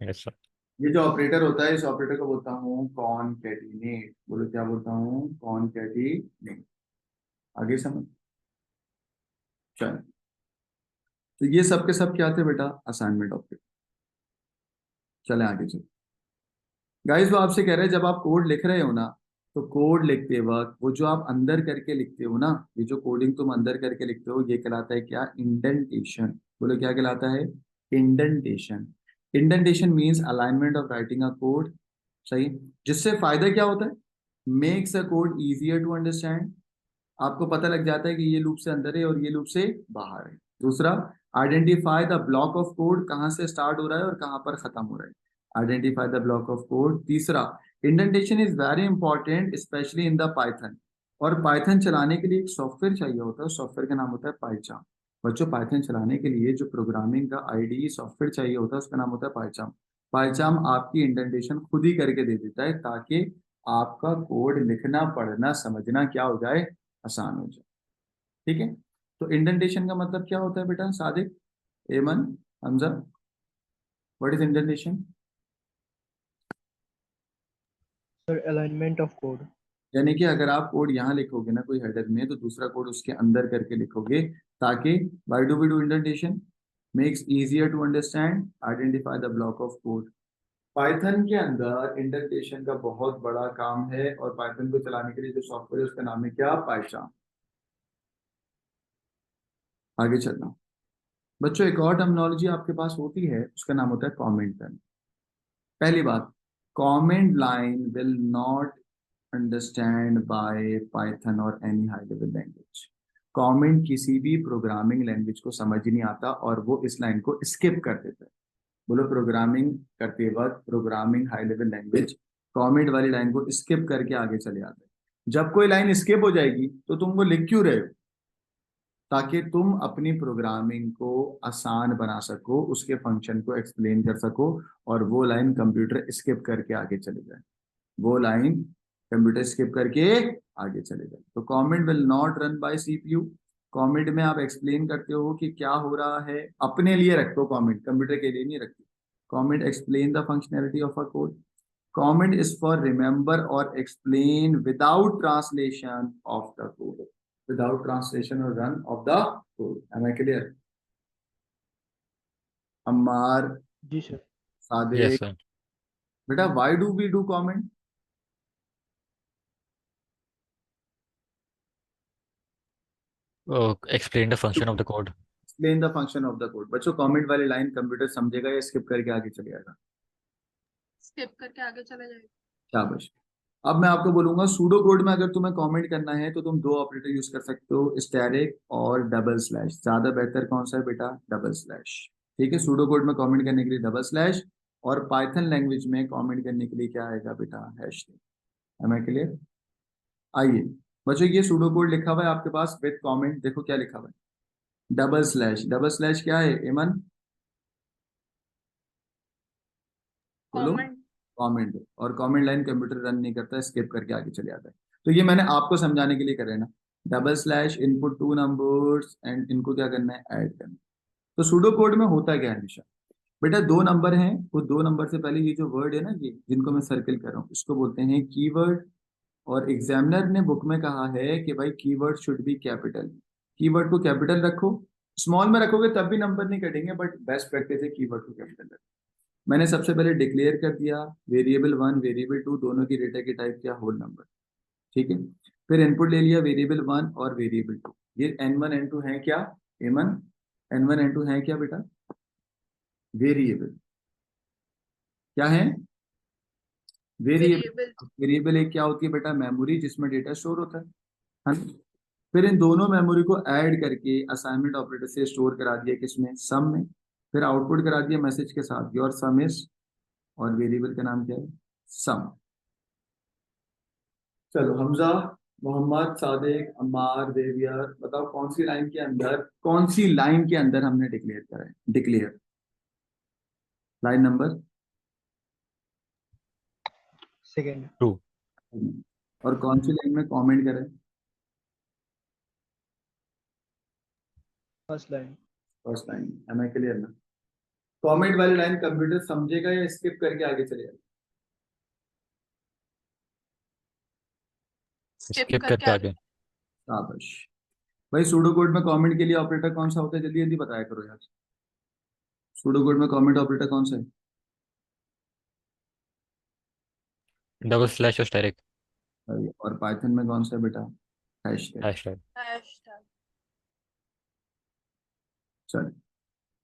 Yes sir. ये जो ऑपरेटर होता है इस ऑपरेटर को बोलता हूँ कॉनकैटिनेट। बोलो क्या बोलता हूँ, कॉनकैटिनेट। आगे समझ, चलो। तो ये सब के सब क्या थे बेटा, असाइनमेंट ऑपरेटर। चले आगे चलो। गाइस वो आपसे कह रहे हैं जब आप कोड लिख रहे हो ना, तो कोड लिखते वक्त वो जो आप अंदर करके लिखते हो ना, ये जो कोडिंग तुम अंदर करके लिखते हो ये कहलाता है क्या, इंडेंटेशन। बोलो क्या कहलाता है, indentation. Indentation means alignment of writing a code, सही। जिससे फायदा क्या होता है, makes a code easier to understand, आपको पता लग जाता है कि ये लूप से अंदर है और ये लूप से बाहर है। दूसरा, identify the block of code, कहाँ से स्टार्ट हो रहा है और कहाँ पर खत्म हो रहा है, identify the block of code. तीसरा, indentation is very important specially in the Python, और पाइथन चलाने के लिए एक सॉफ्टवेयर चाहिए होता है, सॉफ्टवेयर का नाम होता है पाइचाम। बच्चों पाइथन चलाने के लिए जो प्रोग्रामिंग का आईडी सॉफ्टवेयर चाहिए होता है उसका नाम होता है पाइचाम। पाइचाम आपकी इंडेंटेशन खुद ही करके दे देता है ताकि आपका कोड लिखना पढ़ना समझना क्या हो जाए, आसान हो जाए। ठीक है। तो इंडेंटेशन का मतलब क्या होता है बेटा, सादिक, एमन, Hamza, what is indentation. Sir, alignment of code. यानी कि अगर आप कोड यहाँ लिखोगे ना कोई हेडर में, तो दूसरा कोड उसके अंदर करके लिखोगे, ताकि why do we do indentation, makes easier to understand, identify the block of code. Python के अंदर इंडेंटेशन का बहुत बड़ा काम है, और पाइथन को चलाने के लिए जो सॉफ्टवेयर है उसका नाम है क्या, पाइथन। आगे चलना बच्चों, एक और टर्मिनोलॉजी आपके पास होती है, उसका नाम होता है कमेंट लाइन। पहली बात, comment line will not understand by Python और any high level language. Comment किसी भी प्रोग्रामिंग लैंग्वेज को समझ नहीं आता, और वो इस लाइन को स्किप कर देते हैं। बोलो, प्रोग्रामिंग करते वक्त programming high level language comment वाली लाइन को स्किप करके आगे चले आते हैं। जब कोई लाइन स्किप हो जाएगी तो तुम वो लिख क्यों रहे हो, ताकि तुम अपनी प्रोग्रामिंग को आसान बना सको, उसके फंक्शन को एक्सप्लेन कर सको, और वो लाइन कंप्यूटर स्किप करके आगे चले जाए, वो लाइन कंप्यूटर स्किप करके आगे चले जाए। तो comment will not run by CPU. Comment में आप एक्सप्लेन करते हो कि क्या हो रहा है, अपने लिए रखते हो कमेंट, कंप्यूटर के लिए नहीं रखते। Comment explain the functionality of a code. Comment is for remember और explain without translation of the code, without translation और run of the code. Am I clear? Ammar, जी सर. Yes, Sadiq, sir. बेटा why do we do comment? Explain the function of the code. Explain the function of the code. बच्चों, कमेंट वाली लाइन कंप्यूटर समझेगा या स्किप करके आगे चले जाएगा? स्किप करके आगे चला जाएगा। शाबाश। अब मैं आपको बोलूंगा, सूडो कोड में अगर तुम्हें कमेंट करना है तो तुम दो ऑपरेटर यूज कर सकते हो, स्टैटिक और डबल स्लैश। ज्यादा बेहतर कौन सा है बेटा? Double slash. ठीक है, सूडो कोड में कमेंट करने के लिए डबल स्लैश, और पाइथन लैंग्वेज में कमेंट करने के लिए क्या आएगा बेटा? Hash tag. Am I clear? आइए बच्चों, ये सूडो कोड लिखा हुआ है आपके पास विद कमेंट, देखो क्या लिखा हुआ है, डबल स्लैश। डबल स्लैश क्या है एमन? बोलो। कमेंट। कमेंट। और कमेंट लाइन कंप्यूटर रन नहीं करता है, स्किप करके आगे चले जाता है। तो ये मैंने आपको समझाने के लिए कर रहे हैं ना। Double slash, input two numbers, and इनको क्या करना है? ऐड करना है। तो सूडो कोड में होता क्या है हमेशा बेटा, दो नंबर हैं, वो दो नंबर से पहले ये जो वर्ड है ना, ये जिनको मैं सर्कल कर रहा हूँ, इसको बोलते हैं कीवर्ड। और एग्जामिनर ने बुक में कहा है कि भाई keyword should be capital. Keyword को कैपिटल रखो, स्मॉल में रखोगे तब भी नंबर नहीं कटेंगे, बट बेस्ट प्रैक्टिस है कीवर्ड को कैपिटल रखो। मैंने सबसे पहले डिक्लेयर कर दिया वेरिएबल वन, वेरिएबल टू, दोनों की डेटा की टाइप किया होल नंबर। ठीक है, फिर इनपुट ले लिया वेरिएबल वन और वेरिएबल टू। ये एन वन एन टू है क्या एमन? एन वन एन टू है क्या बेटा? वेरिएबल। क्या है? वेरिएबल। वेरिएबल। वेरिएबल एक क्या होती है बेटा? मेमोरी, जिसमें डेटा स्टोर होता है ना? फिर इन दोनों मेमोरी को ऐड करके असाइनमेंट ऑपरेटर से स्टोर करा दिया किसमें? सम में। फिर आउटपुट करा दिया मैसेज के साथ, योर सम इज, और वेरिएबल का नाम क्या है? सम। चलो हमजा, मोहम्मद, सादिक, अम्मार, देवियर, बताओ कौन सी लाइन के अंदर, कौन सी लाइन के अंदर हमने डिक्लेयर करा है? Declare line number Second. 2. और कौन सी लाइन में कमेंट करें? First line. First line. Am I clear ना? कमेंट वाली लाइन कंप्यूटर समझेगा या स्किप करके आगे चलेगा? Skip करके आगे. शाबाश भाई। सूडो कोड में कमेंट के लिए ऑपरेटर कौन सा होता है? जल्दी जल्दी बताया करो यार। सूडो कोड में कमेंट ऑपरेटर कौन सा है? Double slash और static. और पाइथन में कौन सा है बेटा? हैशटैग। Hashtag. हैशटैग। चलो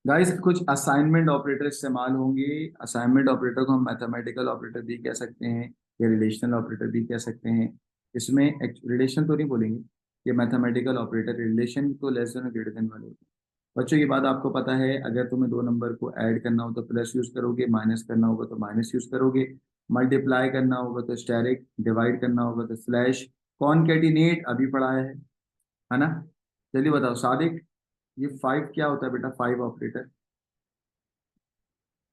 गाइस, कुछ असाइनमेंट ऑपरेटर इस्तेमाल होंगे। असाइनमेंट ऑपरेटर को हम मैथमेटिकल ऑपरेटर भी कह सकते हैं, या रिलेशनल ऑपरेटर भी कह सकते हैं। इसमें रिलेशन तो नहीं बोलेंगे, ये मैथमेटिकल ऑपरेटर रिलेशन को लेस देन और ग्रेटर देन वाले होते हैं। बच्चों, ये बात आपको पता है, अगर तुम्हें दो नंबर को ऐड करना हो तो प्लस यूज करोगे, माइनस करना होगा तो माइनस यूज करोगे, मल्टीप्लाई करना होगा तो स्टेरिक, डिवाइड करना होगा तो स्लैश, कॉनकैटिनेट अभी पढ़ा है ना? जल्दी बताओ सादिक, ये फाइव क्या होता है बेटा? Five operator.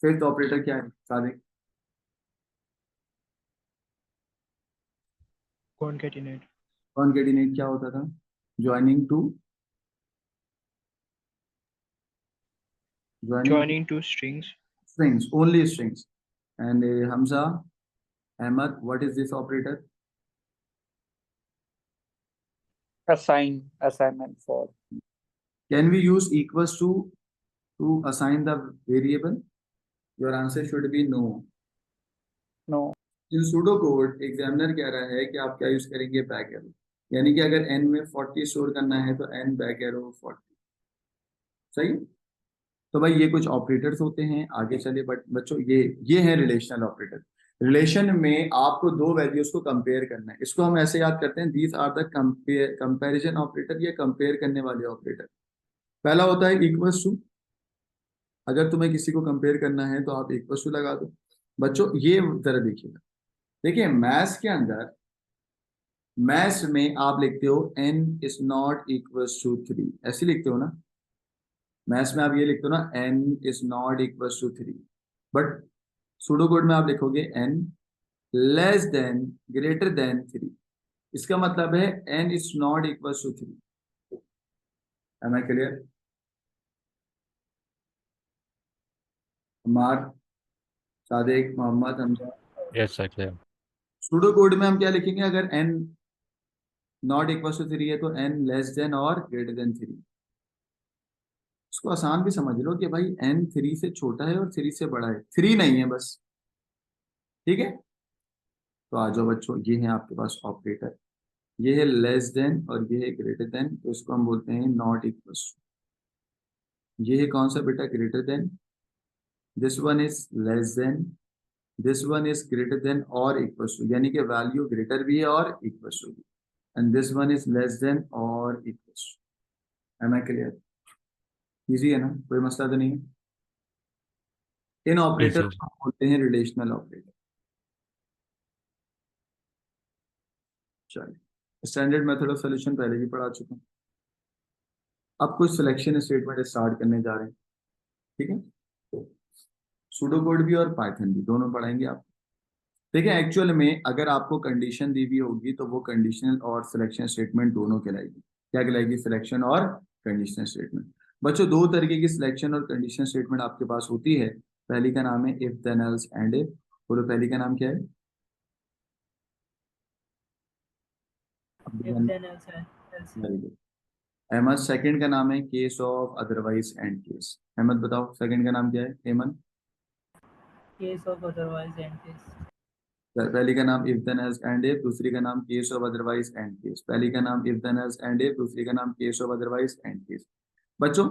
फिफ्थ ऑपरेटर क्या है सादिक? Concatenate. कॉनकैटिनेट क्या होता था? Joining two, joining Joining two strings. Strings, only strings. And Hamza, Ahmad, what is this operator? Assign, assignment for. Can we use equals to assign the variable? Your answer should be no. No. In pseudo code examiner कह रहा है कि आप क्या यूज करेंगे? बैक एरो, यानी कि अगर n में 40 स्टोर करना है तो n बैक एरो 40। सही। तो भाई ये कुछ ऑपरेटर्स होते हैं, आगे चले। बट बच्चों ये है रिलेशनल ऑपरेटर। रिलेशन में आपको दो वैल्यूज को कंपेयर करना है। इसको हम ऐसे याद करते हैं, these are the comparison operator, या कंपेयर करने वाले ऑपरेटर। पहला होता है इक्वल्स टू। अगर तुम्हें किसी को कंपेयर करना है तो आप इक्वल्स टू लगा दो। बच्चों ये जरा देखिएगा, देखिए मैथ्स के अंदर, मैथ्स में आप लिखते हो n is not equals to 3, ऐसे लिखते हो ना। मैथ्स में आप ये लिखते हो ना, n is not equals to 3। But pseudo code में आप लिखोगे n less than greater than 3। इसका मतलब है n is not equals to 3। Am I clear? Ammar, Sadiq, Mohammad, Hamza. Yes sir, clear. Pseudo code में हम क्या लिखेंगे? अगर n नॉट इक्वल टू 3 है तो n लेस देन और ग्रेटर देन 3। इसको आसान भी समझ लो कि भाई n 3 से छोटा है और 3 से बड़ा है, 3 नहीं है बस। ठीक है, तो आ जाओ बच्चों, ये है आपके पास ऑपरेटर। ये है लेस देन और ये है ग्रेटर देन, तो इसको हम बोलते हैं नॉट इक्वल टू। ये है कौन सा बेटा? Greater than. This one is less than, this one is greater than और इक्वल टू, यानी कि वैल्यू ग्रेटर भी है और इक्वल टू भी। And this one is less than और equal to. Am I clear? Easy है ना, कोई मसला तो नहीं है। इन ऑपरेटर इजी। को बोलते हैं रिलेशनल ऑपरेटर। चलिए, स्टैंडर्ड मेथड ऑफ सॉल्यूशन पहले भी पढ़ा चुका हूँ। अब कुछ सिलेक्शन स्टेटमेंट स्टार्ट करने जा रहे हैं। ठीक है, सूडो कोड भी और पाइथन भी दोनों पढ़ाएंगे आप। देखिए एक्चुअल में अगर आपको कंडीशन दी हुई होगी तो वो कंडीशनल और सिलेक्शन स्टेटमेंट दोनों कहलाएगी। क्या कहलाएगी? सिलेक्शन और कंडीशनल स्टेटमेंट। बच्चों दो तरीके की सिलेक्शन और कंडीशनल स्टेटमेंट आपके पास होती है। पहली का नाम है if then else end if. बोलो पहली का नाम क्या है? If then else else. Very good. Ahmad, second का नाम है case of otherwise end case. Ahmad बताओ सेकंड का नाम क्या है? Ahmad, Case of otherwise and case. पहली का नाम if then else end if, दूसरी का नाम case of otherwise end case. पहली का नाम if then else end if, दूसरी का नाम case of otherwise end case. बच्चों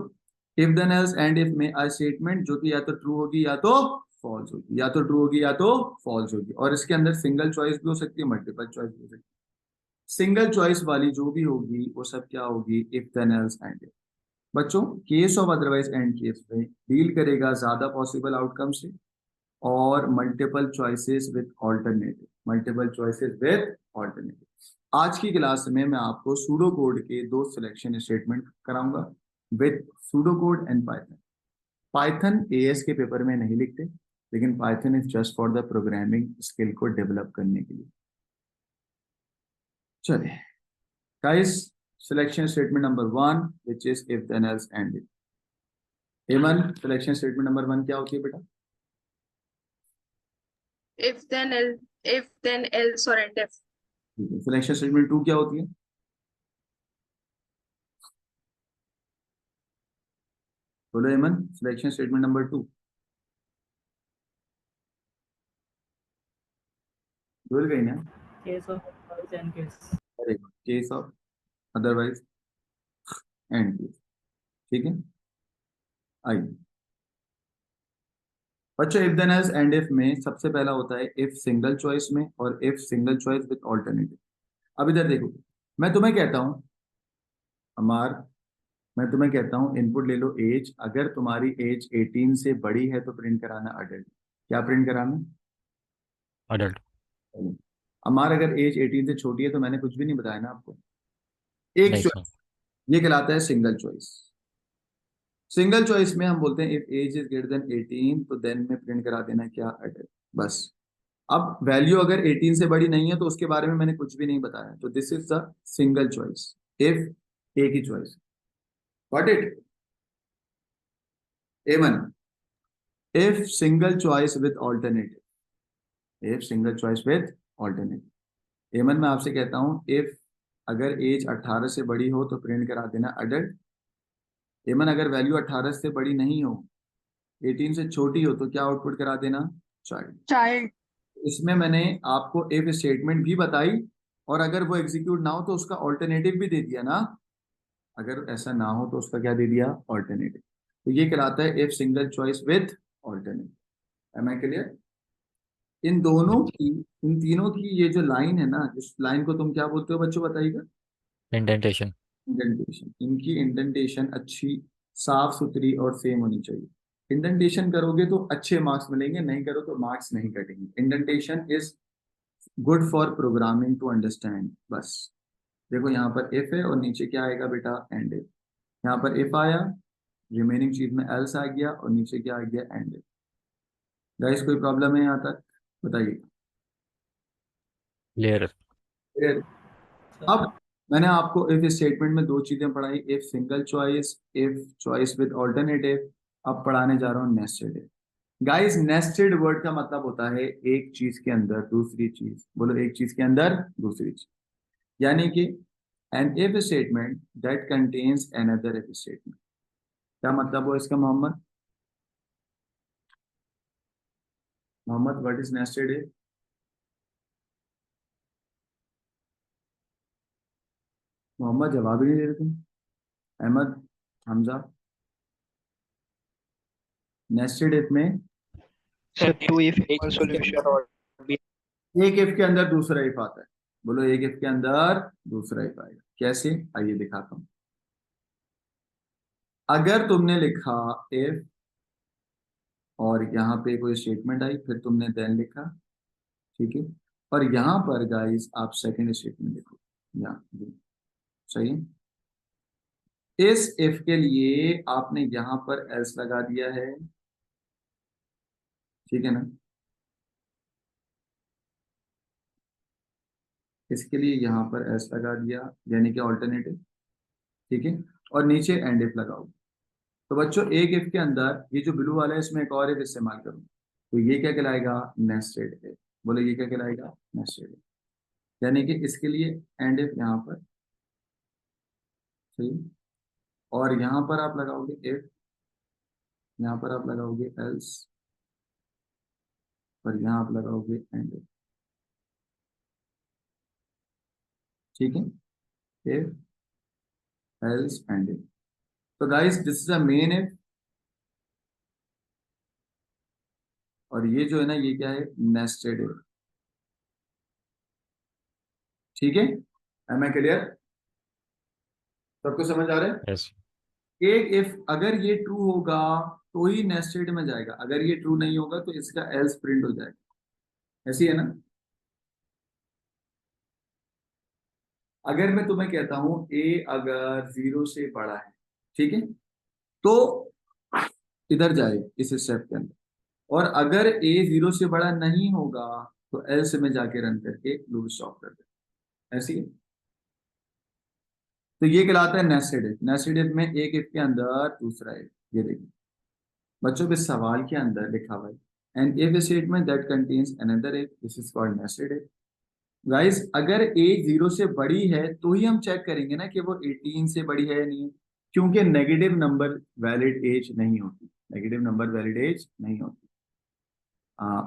if then else end if में अ स्टेटमेंट जो कि या तो ट्रू होगी या तो फॉल्स होगी, या तो ट्रू होगी या तो फॉल्स होगी। और इसके अंदर सिंगल चॉइस भी हो सकती है, मल्टीपल चॉइस भी हो सकती है। सिंगल चॉइस वाली जो भी होगी वो सब क्या होगी? If then else end if. बच्चों case of otherwise end case में डील करेगा ज्यादा पॉसिबल आउटकम से और multiple choices with alternative, multiple choices with alternative. आज की क्लास में मैं आपको सूडो कोड के दो सिलेक्शन स्टेटमेंट कराऊंगा with pseudo code and Python. Python AS के पेपर में नहीं लिखते, लेकिन Python is just for the programming skill को डेवलप करने के लिए। चलिए guys, selection statement number 1 which is if then else end if. Aiman, selection statement number 1 क्या होती है बेटा? if then else or and if. Selection statement 2 क्या होती है? बोलो एमन, सिलेक्शन स्टेटमेंट नंबर 2। भूल गई ना? Case of otherwise and case. Very good, case of otherwise end case. ठीक है, आइए बच्चों, if then else end if में सबसे पहला होता है इफ सिंगल चॉइस में और if single choice with alternative. अब इधर देखो, मैं तुम्हें कहता हूं अमार, मैं तुम्हें कहता हूं इनपुट ले लो एज। अगर तुम्हारी एज 18 से बड़ी है तो प्रिंट कराना अडल्ट। क्या प्रिंट कराना? अडल्ट। अमार, अगर एज 18 से छोटी है तो मैंने कुछ भी नहीं बताया ना आपको। एक नहीं सर। चॉइस, ये कहलाता है सिंगल चॉइस। सिंगल चॉइस में हम बोलते हैं if age is greater than 18 तो देन में प्रिंट करा देना क्या? अडल्ट, बस। अब वैल्यू अगर 18 से बड़ी नहीं है तो उसके बारे में मैंने कुछ भी नहीं बताया, तो this is the single choice. If एक ही choice, got it? A1 if single choice with alternative, if single choice with alternative. Aiman मैं आपसे कहता हूँ इफ अगर एज 18 से बड़ी हो तो प्रिंट करा देना अडल्ट। एमन अगर वैल्यू 18 से बड़ी नहीं हो, 18 से छोटी हो, तो क्या आउटपुट करा देना? चाइल्ड। Child. इसमें मैंने आपको इफ स्टेटमेंट भी बताई, और अगर वो एग्जीक्यूट ना हो तो उसका ऑल्टरनेटिव भी दे दिया ना। अगर ऐसा ना हो तो उसका क्या दे दिया? ऑल्टरनेटिव। तो ये कहलाता है if single choice with alternative. Am I clear? इन दोनों की, इन तीनों की ये जो लाइन है ना, इस लाइन को तुम क्या बोलते हो बच्चों, बताइएगा? इंडेंटेशन। इंडेंटेशन। इनकी इंडेंटेशन अच्छी, साफ सुथरी और सेम होनी चाहिए। इंडेंटेशन करोगे तो अच्छे मार्क्स मिलेंगे, नहीं करो तो मार्क्स नहीं कटेंगे। Indentation is good for programming to understand. बस देखो यहाँ पर इफ है और नीचे क्या आएगा बेटा? And if. यहाँ पर इफ आया, रिमेनिंग चीज में एल्स आ गया, और नीचे क्या आ गया? And if. गाइस कोई प्रॉब्लम है यहाँ तक? बताइए। क्लियर। फिर अब मैंने आपको इफ स्टेटमेंट में दो चीजें पढ़ाई, if single choice, if choice with alternative. अब पढ़ाने जा रहा हूँ nested if. Guys nested word का मतलब होता है एक चीज के अंदर दूसरी चीज। बोलो, एक चीज के अंदर दूसरी चीज। यानी कि an if statement that contains another if statement. क्या मतलब हो इसका Mohammad? Mohammad what is nested if? Mohammad जवाब ही नहीं दे रहे तुम। अहमद, हमजा। नेस्टेड इफ में So two if equal solution or B. एक इफ के अंदर दूसरा इफ आता है। बोलो, एक इफ के अंदर दूसरा इफ आएगा। कैसे? आइए दिखाता हूं। अगर तुमने लिखा इफ और यहाँ पे कोई स्टेटमेंट आई, फिर तुमने देन लिखा, ठीक है, और यहाँ पर गाइस आप सेकंड स्टेटमेंट लिखो। यहाँ सही है। इस इफ के लिए आपने यहाँ पर एल्स लगा दिया है, ठीक है ना। इसके लिए यहाँ पर एस लगा दिया, यानी कि ऑल्टरनेटिव, ठीक है, और नीचे एंड इफ लगाओ। तो बच्चों एक इफ के अंदर ये जो ब्लू वाला है, इसमें एक और इफ इस्तेमाल करूँ तो ये क्या कहलाएगा? Nested if. बोलो, ये क्या कहलाएगा? Nested if. यानी कि इसके लिए एंड इफ यहाँ पर, सही, और यहाँ पर आप लगाओगे इफ, यहाँ पर आप लगाओगे एल्स, और यहाँ आप लगाओगे एंड इफ, ठीक है, इफ एल्स एंड इफ। तो guys this is a main if, और ये जो है ना, ये क्या है? Nested if. ठीक है, एम आई क्लियर? सबको समझ आ रहा है? यस। एक इफ अगर ये ट्रू होगा तो ही नेस्टेड में जाएगा, अगर ये ट्रू नहीं होगा तो इसका एल्स प्रिंट हो जाएगा। ऐसी है ना। अगर मैं तुम्हें कहता हूं ए अगर 0 से बड़ा है, ठीक है, तो इधर जाए इस स्टेप के अंदर, और अगर ए 0 से बड़ा नहीं होगा तो एल्स में जाके रन करके लूप स्टॉप कर दे। ऐसी है। तो ये कहलाता है नेस्टेड इफ। नेस्टेड इफ में एक इफ के अंदर दूसरा इफ। ये देखिए बच्चों, इस सवाल के अंदर लिखा हुआ है an if statement that contains another if, this is called nested if. Guys अगर एज 0 से बड़ी है तो ही हम चेक करेंगे ना कि वो 18 से बड़ी है या नहीं, क्योंकि नेगेटिव नंबर वैलिड एज नहीं होती। नेगेटिव नंबर वैलिड एज नहीं होती।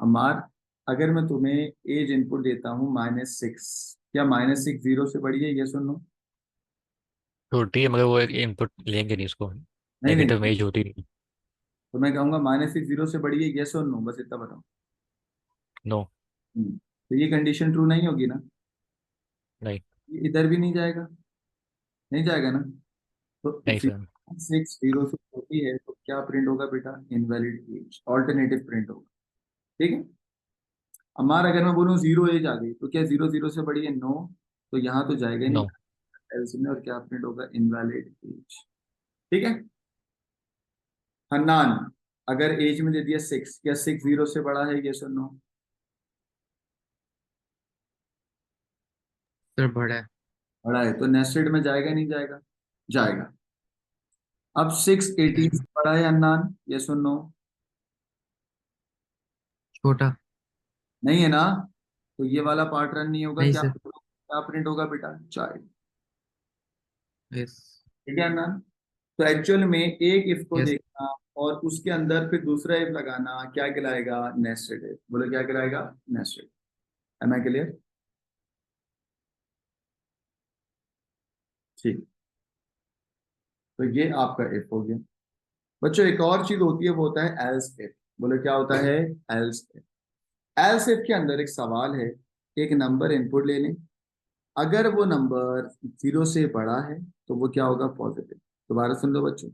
अमार, अगर मैं तुम्हें एज इनपुट देता हूँ -6, क्या -6 0 से बड़ी है? ये सुनो। छोटी है मगर वो एक इनपुट लेंगे नहीं उसको। नहीं नेगेटिव में नहीं, एज होती नहीं। तो मैं कहूंगा -6 0 से बड़ी है, ये सुनो, बस इतना बताओ। नो। तो ये कंडीशन ट्रू नहीं होगी ना। नहीं। ये इधर भी नहीं जाएगा, नहीं जाएगा ना। तो नहीं इफ सर। 6 0 से छोटी है तो क्या प्रिंट होगा बेटा? इनवैलिड एज, ऑल्टरनेटिव प्रिंट होगा। ठीक है। हमारा अगर मैं बोलूँ 0 एज आ गई तो क्या 0 0 से बड़ी है? नो। तो यहाँ तो जाएगा ही नहीं नो। एल्स में, और क्या प्रिंट होगा? Invalid age. ठीक है। हन्नान, अगर एज में दे दिया 6, क्या 6 0 से बड़ा है? ये सुन नो। सर बड़ा है। बड़ा है तो नेस्टेड में जाएगा नहीं जाएगा? जाएगा। अब 6 18 से बड़ा है हन्नान? ये सुन नो। छोटा। नहीं है ना, तो ये वाला पार्ट रन नहीं होगा। नहीं क्या सर। क्या प्रिंट होगा बेटा? चाइल्ड। यस। ठीक है ना? तो एक्चुअल में एक इफ को यस। देखना और उसके अंदर फिर दूसरा इफ लगाना क्या कहलाएगा? Nested if. बोलो क्या कहलाएगा? नेस्टेड। Am I clear? ठीक। तो ये आपका इफ हो गया। बच्चों एक और चीज होती है, वो होता है एल्स इफ। बोलो क्या होता है? Else if. एल्स इफ के अंदर एक सवाल है, एक नंबर इनपुट ले लें, अगर वो नंबर 0 से बड़ा है तो वो क्या होगा? पॉजिटिव। दोबारा सुन लो बच्चों,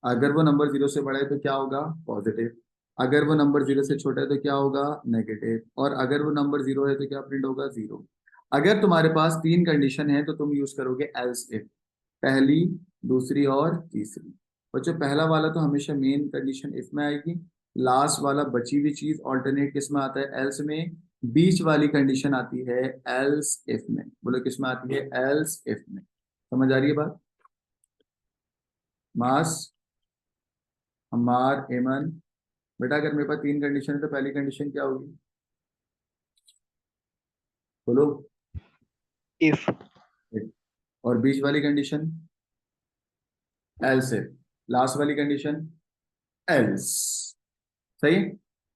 अगर वो नंबर 0 से बड़ा है तो क्या होगा? पॉजिटिव। अगर वो नंबर 0 से छोटा है तो क्या होगा? नेगेटिव। और अगर वो नंबर 0 है तो क्या प्रिंट होगा? 0। अगर तुम्हारे पास तीन कंडीशन है तो तुम यूज करोगे एल्स इफ, पहली, दूसरी और तीसरी। बच्चों पहला वाला तो हमेशा मेन कंडीशन इफ में आएगी, लास्ट वाला बची हुई चीज ऑल्टरनेट किस में आता है? एल्स में। बीच वाली कंडीशन आती है एल्स इफ में। बोलो किस में आती है? एल्स इफ में। समझ आ रही है बात? मास, अम्मार, एमन, बेटा अगर मेरे पास तीन कंडीशन है तो पहली कंडीशन क्या होगी? बोलो। If. और बीच वाली कंडीशन एल्स इफ, लास्ट वाली कंडीशन एल्स। सही।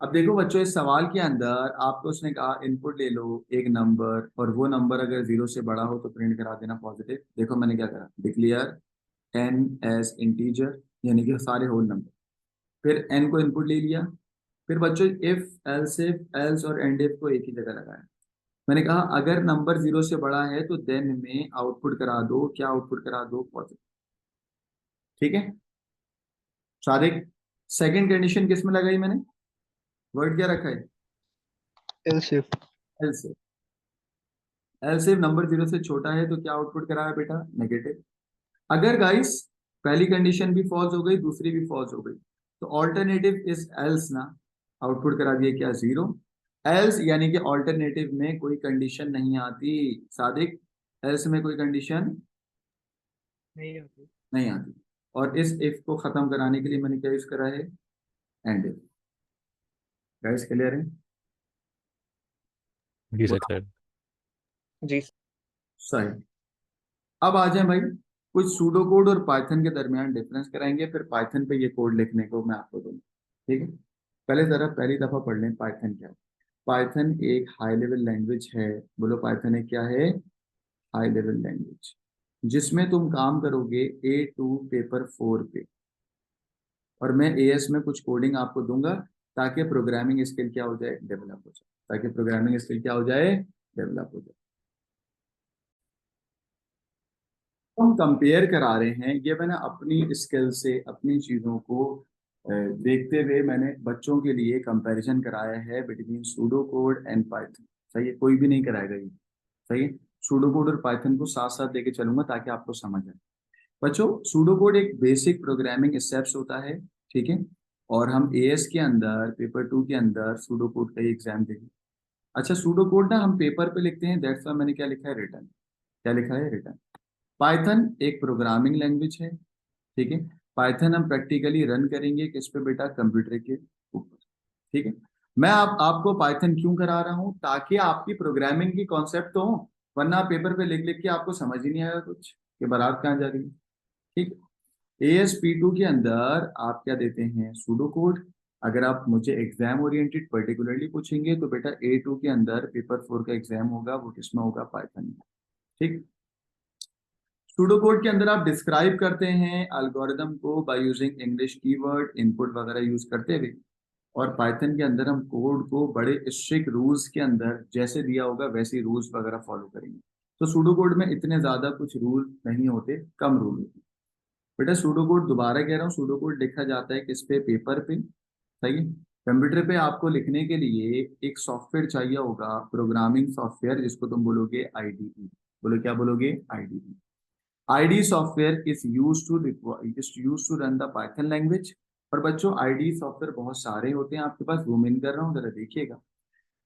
अब देखो बच्चों, इस सवाल के अंदर आपको उसने कहा इनपुट ले लो एक नंबर, और वो नंबर अगर 0 से बड़ा हो तो प्रिंट करा देना पॉजिटिव। देखो मैंने क्या करा, डिक्लेयर एन एज इंटीजर, यानी कि सारे होल नंबर। फिर एन को इनपुट ले लिया। फिर बच्चों इफ एल्स और एंड इफ को एक ही जगह लगाया। मैंने कहा अगर नंबर 0 से बड़ा है तो देन में आउटपुट करा दो, क्या आउटपुट करा दो? पॉजिटिव। ठीक है सादिक, सेकंड कंडीशन किस में लगाई मैंने? वर्ड क्या रखा है? Else if. Else. LCM number 0 से छोटा है तो क्या आउटपुट करा है बेटा? नेगेटिव। अगर गाइस पहली कंडीशन भी फॉल्स हो गई, दूसरी भी फॉल्स हो गई, तो ऑल्टरनेटिव इज एल्स ना, आउटपुट करा दिए क्या? 0। एल्स यानी कि ऑल्टरनेटिव में कोई कंडीशन नहीं आती। सादिक, एल्स में कोई कंडीशन नहीं होती। नहीं आती। और इस इफ को खत्म कराने के लिए मैंने क्या यूज करा है? And if. गाइस क्लियर है? जी सर क्लियर। जी. सही। अब आ जाए भाई, कुछ सूडो कोड और पाइथन के दरमियान डिफरेंस कराएंगे, फिर पाइथन पे ये कोड लिखने को मैं आपको दूंगा। ठीक है, पहले जरा पहली दफा पढ़ लें पाइथन क्या है। पाइथन एक हाई लेवल लैंग्वेज है। बोलो पाइथन एक क्या है? हाई लेवल लैंग्वेज, जिसमें तुम काम करोगे A2 पेपर 4 पे, और मैं AS में कुछ कोडिंग आपको दूंगा ताकि प्रोग्रामिंग स्किल क्या हो जाए? डेवलप हो जाए। ताकि प्रोग्रामिंग स्किल क्या हो जाए? डेवलप हो जाए। हम कंपेयर करा रहे हैं, ये मैंने अपनी स्किल से अपनी चीज़ों को देखते हुए मैंने बच्चों के लिए कंपैरिजन कराया है between pseudo code and Python. सही है, कोई भी नहीं कराएगा ये। सही है, सूडो कोड और पाइथन को साथ साथ लेके चलूंगा ताकि आपको समझ आए। बच्चों सूडो कोड एक बेसिक प्रोग्रामिंग स्टेप्स होता है। ठीक है, और हम AS के अंदर पेपर 2 के अंदर सूडो कोड का एग्जाम देंगे। अच्छा सूडो कोड ना हम पेपर पे लिखते हैं, दैट्स व्हाई मैंने क्या लिखा है? रिटर्न। क्या लिखा है? रिटर्न। पाइथन एक प्रोग्रामिंग लैंग्वेज है। ठीक है, पाइथन हम प्रैक्टिकली रन करेंगे किस पे बेटा? कंप्यूटर के ऊपर। ठीक है, मैं आपको पाइथन क्यों करा रहा हूं? ताकि आपकी प्रोग्रामिंग की कॉन्सेप्ट तो हो, वरना पेपर पे लिख लिख के आपको समझ ही नहीं आएगा कुछ कि बारात कहाँ जा रही है। ठीक, ASP2 के अंदर आप क्या देते हैं? Pseudo code. अगर आप मुझे एग्जाम ओरिएंटेड पर्टिकुलरली पूछेंगे तो बेटा A2 के अंदर पेपर 4 का एग्जाम होगा, वो किसमें होगा? पाइथन में। ठीक, सूडो कोड के अंदर आप डिस्क्राइब करते हैं एल्गोरिदम को by using English keyword input वगैरह यूज करते हुए, और पाइथन के अंदर हम कोड को बड़े स्ट्रिक्ट रूल्स के अंदर जैसे दिया होगा वैसे रूल्स वगैरह फॉलो करेंगे। तो सूडो कोड में इतने ज्यादा कुछ रूल नहीं होते, कम रूल होते। बेटा सूडो कोड दोबारा कह रहा हूँ, सूडो कोड लिखा जाता है किस पे? पेपर पे। सही है, कंप्यूटर पे आपको लिखने के लिए एक सॉफ्टवेयर चाहिए होगा, प्रोग्रामिंग सॉफ्टवेयर, जिसको तुम बोलोगे IDE। बोलो क्या बोलोगे? IDE। IDE software is used to run the Python language। और बच्चों IDE सॉफ्टवेयर बहुत सारे होते हैं आपके पास, जूम इन कर रहा हूँ जरा देखिएगा।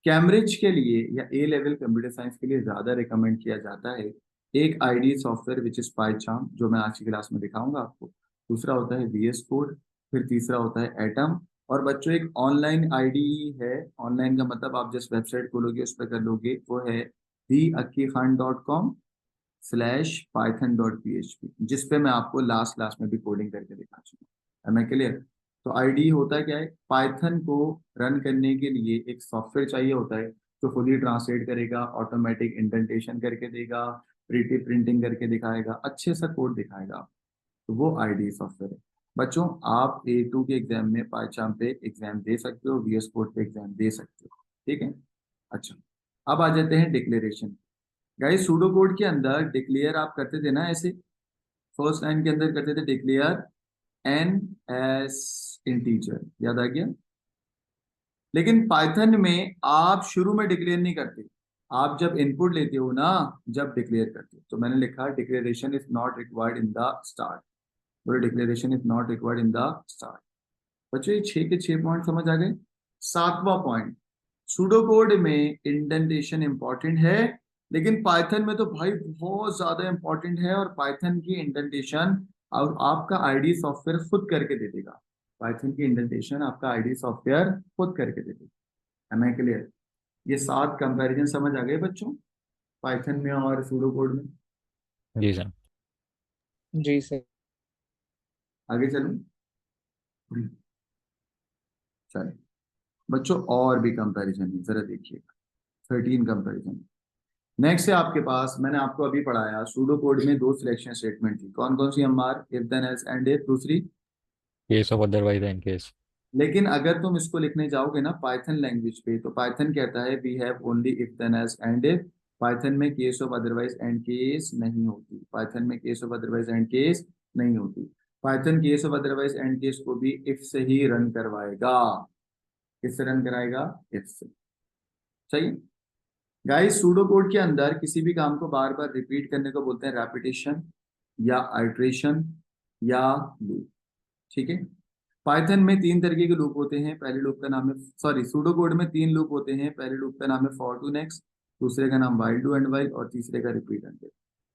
कैम्ब्रिज के लिए या A लेवल कंप्यूटर साइंस के लिए ज्यादा रिकमेंड किया जाता है एक IDE सॉफ्टवेयर विच इज पाइचार्म, जो मैं आज की क्लास में दिखाऊंगा आपको। दूसरा होता है VS कोड, फिर तीसरा होता है एटम, और बच्चों एक ऑनलाइन आईडी है, ऑनलाइन का मतलब आप जिस वेबसाइट खोलोगे उस पर कर लोगे, वो है theakkikhan.com/python.php, जिस पे मैं आपको लास्ट क्लास में भी कोडिंग करके दिखा चुका हूँ। है मैं क्लियर? तो आईडी होता है क्या है, पाइथन को रन करने के लिए एक सॉफ्टवेयर चाहिए होता है जो फुली ट्रांसलेट करेगा, ऑटोमेटिक इंडेंटेशन करके देगा, प्रीटी प्रिंटिंग करके दिखाएगा, अच्छे सा कोड दिखाएगा। तो वो आईडी सॉफ्टवेयर है। बच्चों आप A2 के एग्जाम में पाइचाम पे एग्जाम दे सकते हो, VS कोड पे एग्जाम दे सकते हो, ठीक है। अच्छा, अब आ जाते हैं डिक्लेरेशन। गाइस सूडो कोड के अंदर डिक्लेयर आप करते थे ना, ऐसे फर्स्ट लाइन के अंदर करते थे डिक्लेयर n एस इंटीजर, याद आ गया। लेकिन पाइथन में आप शुरू में डिक्लेयर नहीं करते, आप जब इनपुट लेते हो ना, जब डिक्लेयर करते हो। तो मैंने लिखा declaration is not required in the start, बोलो declaration is not required in the start. बच्चों ये 6 के 6 पॉइंट समझ आ गए। 7वां पॉइंट, सूडो कोड में इंडेंटेशन इंपॉर्टेंट है, लेकिन पाइथन में तो भाई बहुत ज्यादा इंपॉर्टेंट है। और पाइथन की इंडेंटेशन और आपका आईडी सॉफ्टवेयर खुद करके दे देगा। पाइथन की इंडेंटेशन आपका आईडी सॉफ्टवेयर खुद करके दे देगा। Am I clear? ये 7 कंपैरिजन समझ आ गए बच्चों, पाइथन में और सूडो कोड में। जी सर। जी सर। आगे चलूं? चलिए बच्चों, और भी कंपैरिजन है, जरा देखिएगा। 13 कंपैरिजन। नेक्स्ट है आपके पास, मैंने आपको अभी पढ़ाया सूडो कोड में 2 सिलेक्शन स्टेटमेंट थी, कौन कौन सी Ammar? If then else end if, दूसरी। Case of otherwise end case. लेकिन अगर तुम इसको लिखने जाओगे ना पाइथन लैंग्वेज पे, तो पाइथन कहता है we have only if then else end if. Python में case of otherwise end case नहीं होती, पाइथन में case of otherwise end case नहीं होती। Python case of otherwise end case को भी इफ से ही रन करवाएगा। किससे रन कराएगा? इफ से। सही। गाइस सूडो कोड के अंदर किसी भी काम को बार बार रिपीट करने को बोलते हैं रेपिटेशन या आइट्रेशन या लूप, ठीक है। पाइथन में 3 तरीके के लूप होते हैं। पहले लूप का नाम है, सॉरी सूडो कोड में 3 लूप होते हैं। पहले लूप का नाम है फॉर टू नेक्स्ट, दूसरे का नाम वाइल डू एंड वाइल, और तीसरे का रिपीट एंड।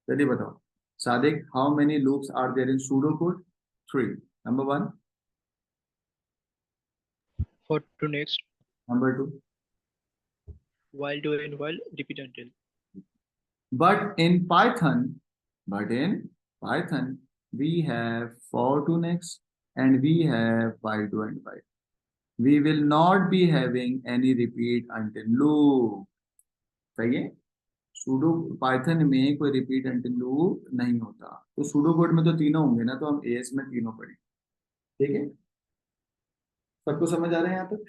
चलिए बताओ Sadiq, how many loops are there in pseudo code? 3। Number 1। For to next, number 2। while do and while repeat until. But in Python, we have for to next and we have while do and while. We will not be having any repeat until loop. सही है। सूडो पाइथन में कोई रिपीट अंटिल लूप नहीं होता। तो सूडो कोड में तो तीनों होंगे ना, तो हम एएस में तीनों पढ़ेंगे, ठीक है। सबको समझ आ रहे हैं यहाँ तक?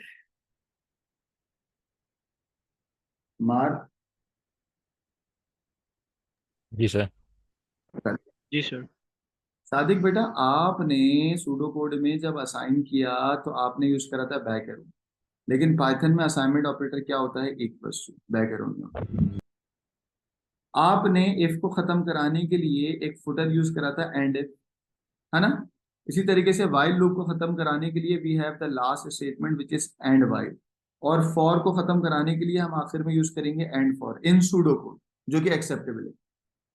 मार। जी सर। जी सर। सादिक बेटा, आपने सूडो कोड में जब असाइन किया तो आपने यूज करा था बैक एरो, लेकिन पाइथन में असाइनमेंट ऑपरेटर क्या होता है? इक्वल्स टू, बैक एरो नहीं होता। आपने इफ को खत्म कराने के लिए एक फुटर यूज करा था एंड इफ, है ना। इसी तरीके से वाइल लूप को खत्म कराने के लिए we have the last statement which is end while, और फॉर को खत्म कराने के लिए हम आखिर में यूज करेंगे and for in pseudo code, जो कि एक्सेप्टेबल है।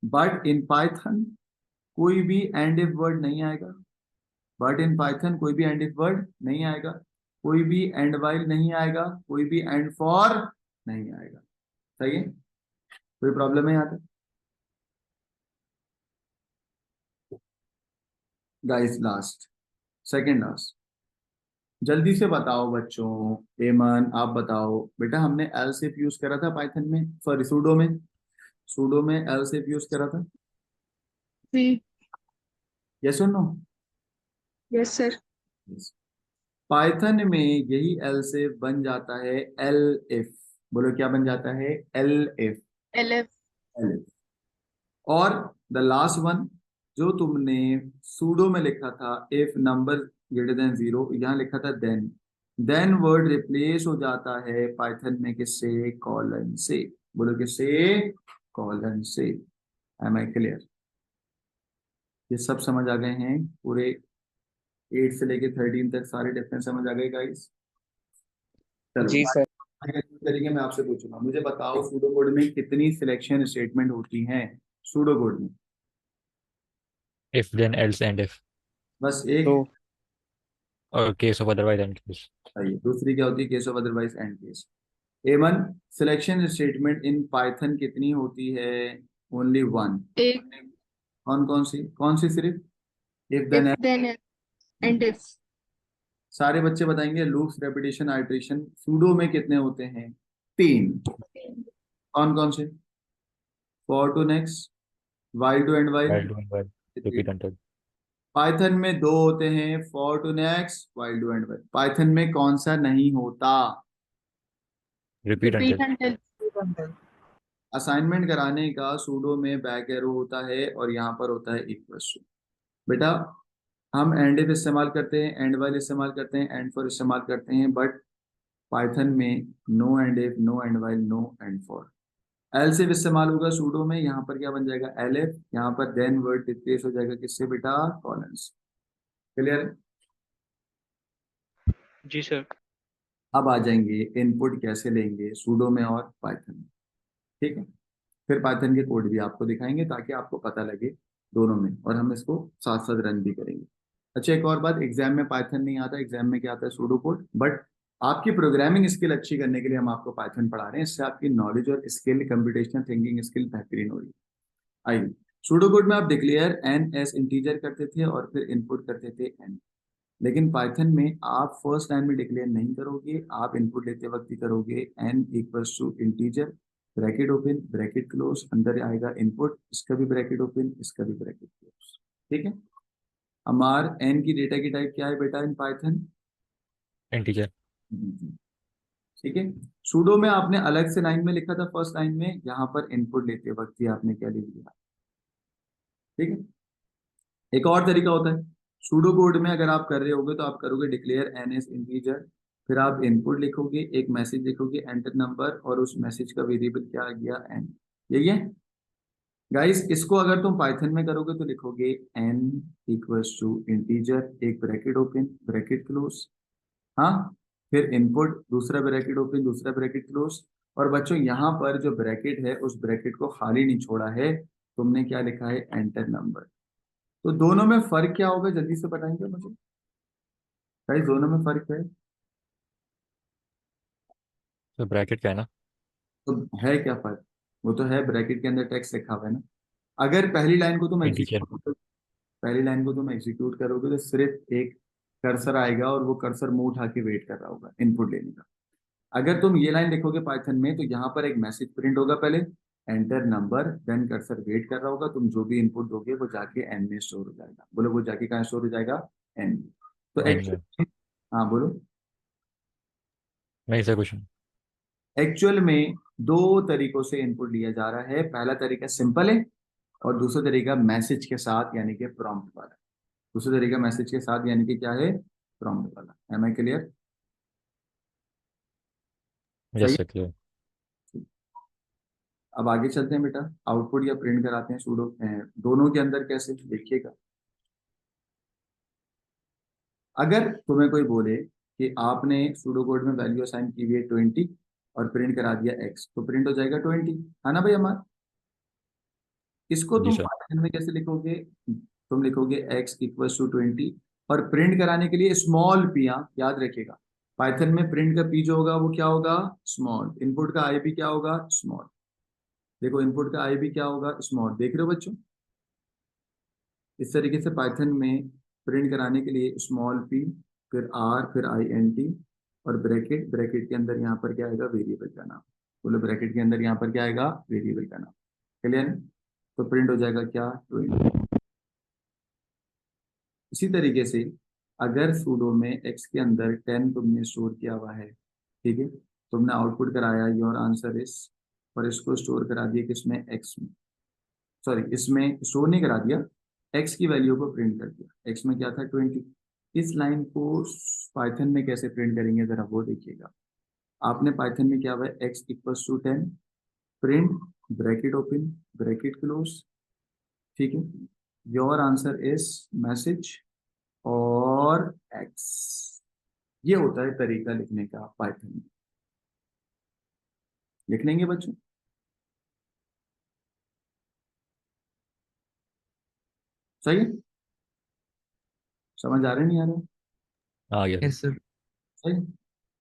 बट इन पाइथन कोई भी एंड इफ वर्ड नहीं आएगा। बट इन पाइथन कोई भी एंड इफ वर्ड नहीं आएगा, कोई भी एंड वाइल नहीं आएगा, कोई भी एंड फॉर नहीं आएगा। सही है? कोई प्रॉब्लम है यहाँ तक? गाइस लास्ट, सेकंड लास्ट, जल्दी से बताओ बच्चों। एमन आप बताओ बेटा, हमने एल सेप यूज करा था पाइथन में, सॉरी सूडो में, सूडो में एल सेप यूज करा था? जी। यस और नो? Yes sir. पाइथन में यही एल सेप बन जाता है एल इफ। बोलो क्या बन जाता है? L if. LF। L if. और द लास्ट वन जो तुमने सूडो में लिखा था, इफ नंबर ग्रेटर देन 0, यहाँ लिखा था देन वर्ड रिप्लेस हो जाता है पाइथन में किससे? कॉलन से। बोलो किससे? कॉलन से। Am I clear? ये सब समझ आ गए हैं? पूरे 8 से लेके 13 तक सारे डिफरेंस समझ आ गए गाइस? चलो जी सर। आगे इस तरीके मैं आपसे पूछूंगा, मुझे बताओ सूडो कोड में कितनी सिलेक्शन स्टेटमेंट होती हैं सूडो कोड में? If then else end if, बस एक। तो और case of otherwise end case. आइए दूसरी क्या होती है, case of otherwise end case. Aiman, selection statement in Python कितनी होती है? Only one. एक, कौन सी सिर्फ? If then. if then else and if। सारे बच्चे बताएंगे। Loops, repetition, iteration. सूडो में कितने होते हैं? 3। कौन से? For to next, while to end while. while doing while repeat until पाइथन में 2 होते हैं, for to next, while to end while. Python में कौन सा नहीं होता? repeat repeat until until। Assignment कराने का सूडो में बैक एरो होता है और यहाँ पर होता है इक्वल्स टू। बेटा हम एंड इफ इस्तेमाल करते हैं, एंड वाइल इस्तेमाल करते हैं, एंड फॉर इस्तेमाल करते हैं, बट पाइथन में no end if, no end while, no end for. Else if इस्तेमाल होगा सूडो में, यहाँ पर क्या बन जाएगा? एलिफ। यहाँ पर देन वर्ड रिप्लेस हो जाएगा किससे बेटा? कॉलन्स। क्लियर? जी सर। अब आ जाएंगे इनपुट कैसे लेंगे सूडो में और पाइथन में। ठीक है, फिर पाइथन के कोड भी आपको दिखाएंगे ताकि आपको पता लगे दोनों में, और हम इसको साथ साथ रन भी करेंगे। अच्छा, एक और बात, एग्जाम में पाइथन नहीं आता, एग्जाम में क्या आता है? Pseudo code. बट आपकी प्रोग्रामिंग स्किल अच्छी करने के लिए हम आपको पाइथन पढ़ा रहे हैं, इससे आपकी नॉलेज और स्किल, कंप्यूटेशनल थिंकिंग स्किल बेहतरीन हो रही है। आइए, सूडो कोड में आप डिक्लेयर एन एस इंटीजर करते थे और फिर इनपुट करते थे एन। लेकिन पाइथन में आप फर्स्ट लाइन में डिक्लेयर नहीं करोगे, आप इनपुट लेते वक्त ही करोगे N equals to integer, bracket open, bracket close, अंदर आएगा इनपुट, इसका भी ब्रैकेट ओपन, इसका भी ब्रैकेट क्लोज। ठीक है, हमार एन की डेटा की टाइप क्या है बेटा इन पाइथन? integer ठीक है, सूडो में आपने अलग से लाइन में लिखा था, फर्स्ट लाइन में, यहाँ पर इनपुट लेते वक्त ही आपने क्या लिख दिया? ठीक है, एक और तरीका होता है सूडो कोड में, अगर आप कर रहे होगे तो आप करोगे डिक्लेयर एन एस इंटीजर, फिर आप इनपुट लिखोगे, एक मैसेज लिखोगे एंटर नंबर, और उस मैसेज का वेरिएबल क्या आ गया? एन। यही है गाइस। इसको अगर तुम पाइथन में करोगे तो लिखोगे एन इक्वल्स टू इंटीजर, एक ब्रैकेट ओपन, ब्रैकेट क्लोज, हाँ, फिर इनपुट, दूसरा ब्रैकेट ओपन, दूसरा ब्रैकेट क्लोज। और बच्चों यहाँ पर जो ब्रैकेट है उस ब्रैकेट को खाली नहीं छोड़ा है, तुमने क्या लिखा है? Enter number. तो दोनों में फर्क क्या होगा, जल्दी से बताएंगे मुझे भाई, दोनों में फर्क है? तो ब्रैकेट क्या है ना? तो है क्या फर्क? वो तो है, ब्रैकेट के अंदर टेक्स्ट लिखा हुआ है ना। अगर पहली लाइन को तुम integer एग्जीक्यूट पहली लाइन को तुम एग्जीक्यूट करोगे तो सिर्फ एक कर्सर आएगा और वो कर्सर मुंह उठा के वेट कर रहा होगा इनपुट लेने का। अगर तुम ये लाइन लिखोगे पाइथन में तो यहाँ पर एक मैसेज प्रिंट होगा, पहले enter number, then cursor wait कर रहा होगा, तुम जो भी इनपुट दोगे वो जाके एन में स्टोर हो जाएगा। बोलो, वो जाके कहाँ स्टोर हो जाएगा? एन। तो n में एक्चुअली, हाँ बोलो, नहीं सर कुछ नहीं। एक्चुअल में 2 तरीकों से इनपुट लिया जा रहा है। पहला तरीका सिंपल है और दूसरा तरीका मैसेज के साथ यानी कि प्रॉम्प्ट वाला। दूसरा तरीका मैसेज के साथ यानी कि क्या है? प्रॉम्प्ट वाला। Am I clear? सही yes है? sir clear अब आगे चलते हैं बेटा, आउटपुट या प्रिंट कराते हैं सूडो दोनों के अंदर कैसे देखिएगा। अगर तुम्हें कोई बोले कि आपने सूडो कोड में वैल्यू असाइन की हुई है 20 और प्रिंट करा दिया x, तो प्रिंट हो जाएगा 20, है ना भाई हमारा? इसको जी तुम सर पाइथन में कैसे लिखोगे? तुम लिखोगे x इक्वल्स टू 20 और प्रिंट कराने के लिए स्मॉल p, याद रखिएगा पाइथन में प्रिंट का p जो होगा वो क्या होगा? स्मॉल। इनपुट का आई भी क्या होगा? स्मॉल। देखो इनपुट का आई भी क्या होगा? स्मॉल। देख रहे हो बच्चों? इस तरीके से पाइथन में प्रिंट कराने के लिए स्मॉल p, फिर r, फिर आई एन टी, और ब्रैकेट, ब्रैकेट के अंदर यहाँ पर क्या आएगा? वेरिएबल का नाम। बोलो, ब्रैकेट के अंदर यहाँ पर क्या आएगा? वेरिएबल का नाम। क्लियर है? तो प्रिंट हो जाएगा क्या? 20। इसी तरीके से अगर सूडो में x के अंदर 10 तुमने स्टोर किया हुआ है, ठीक है, तुमने आउटपुट कराया योर आंसर इस, और इसको स्टोर करा दिया किसमें? x में। सॉरी, इसमें स्टोर नहीं करा दिया, x की वैल्यू को प्रिंट कर दिया। x में क्या था? 20। इस लाइन को पाइथन में कैसे प्रिंट करेंगे जरा वो देखिएगा। आपने पाइथन में क्या हुआ है? x equals to 10, print, bracket open, bracket close, ठीक है, योर आंसर इज मैसेज और x। ये होता है तरीका लिखने का पाइथन में। लिख लेंगे बच्चों? सही है? समझ आ रहा है नहीं आ रहा है? आ गया Yes, sir. सही है?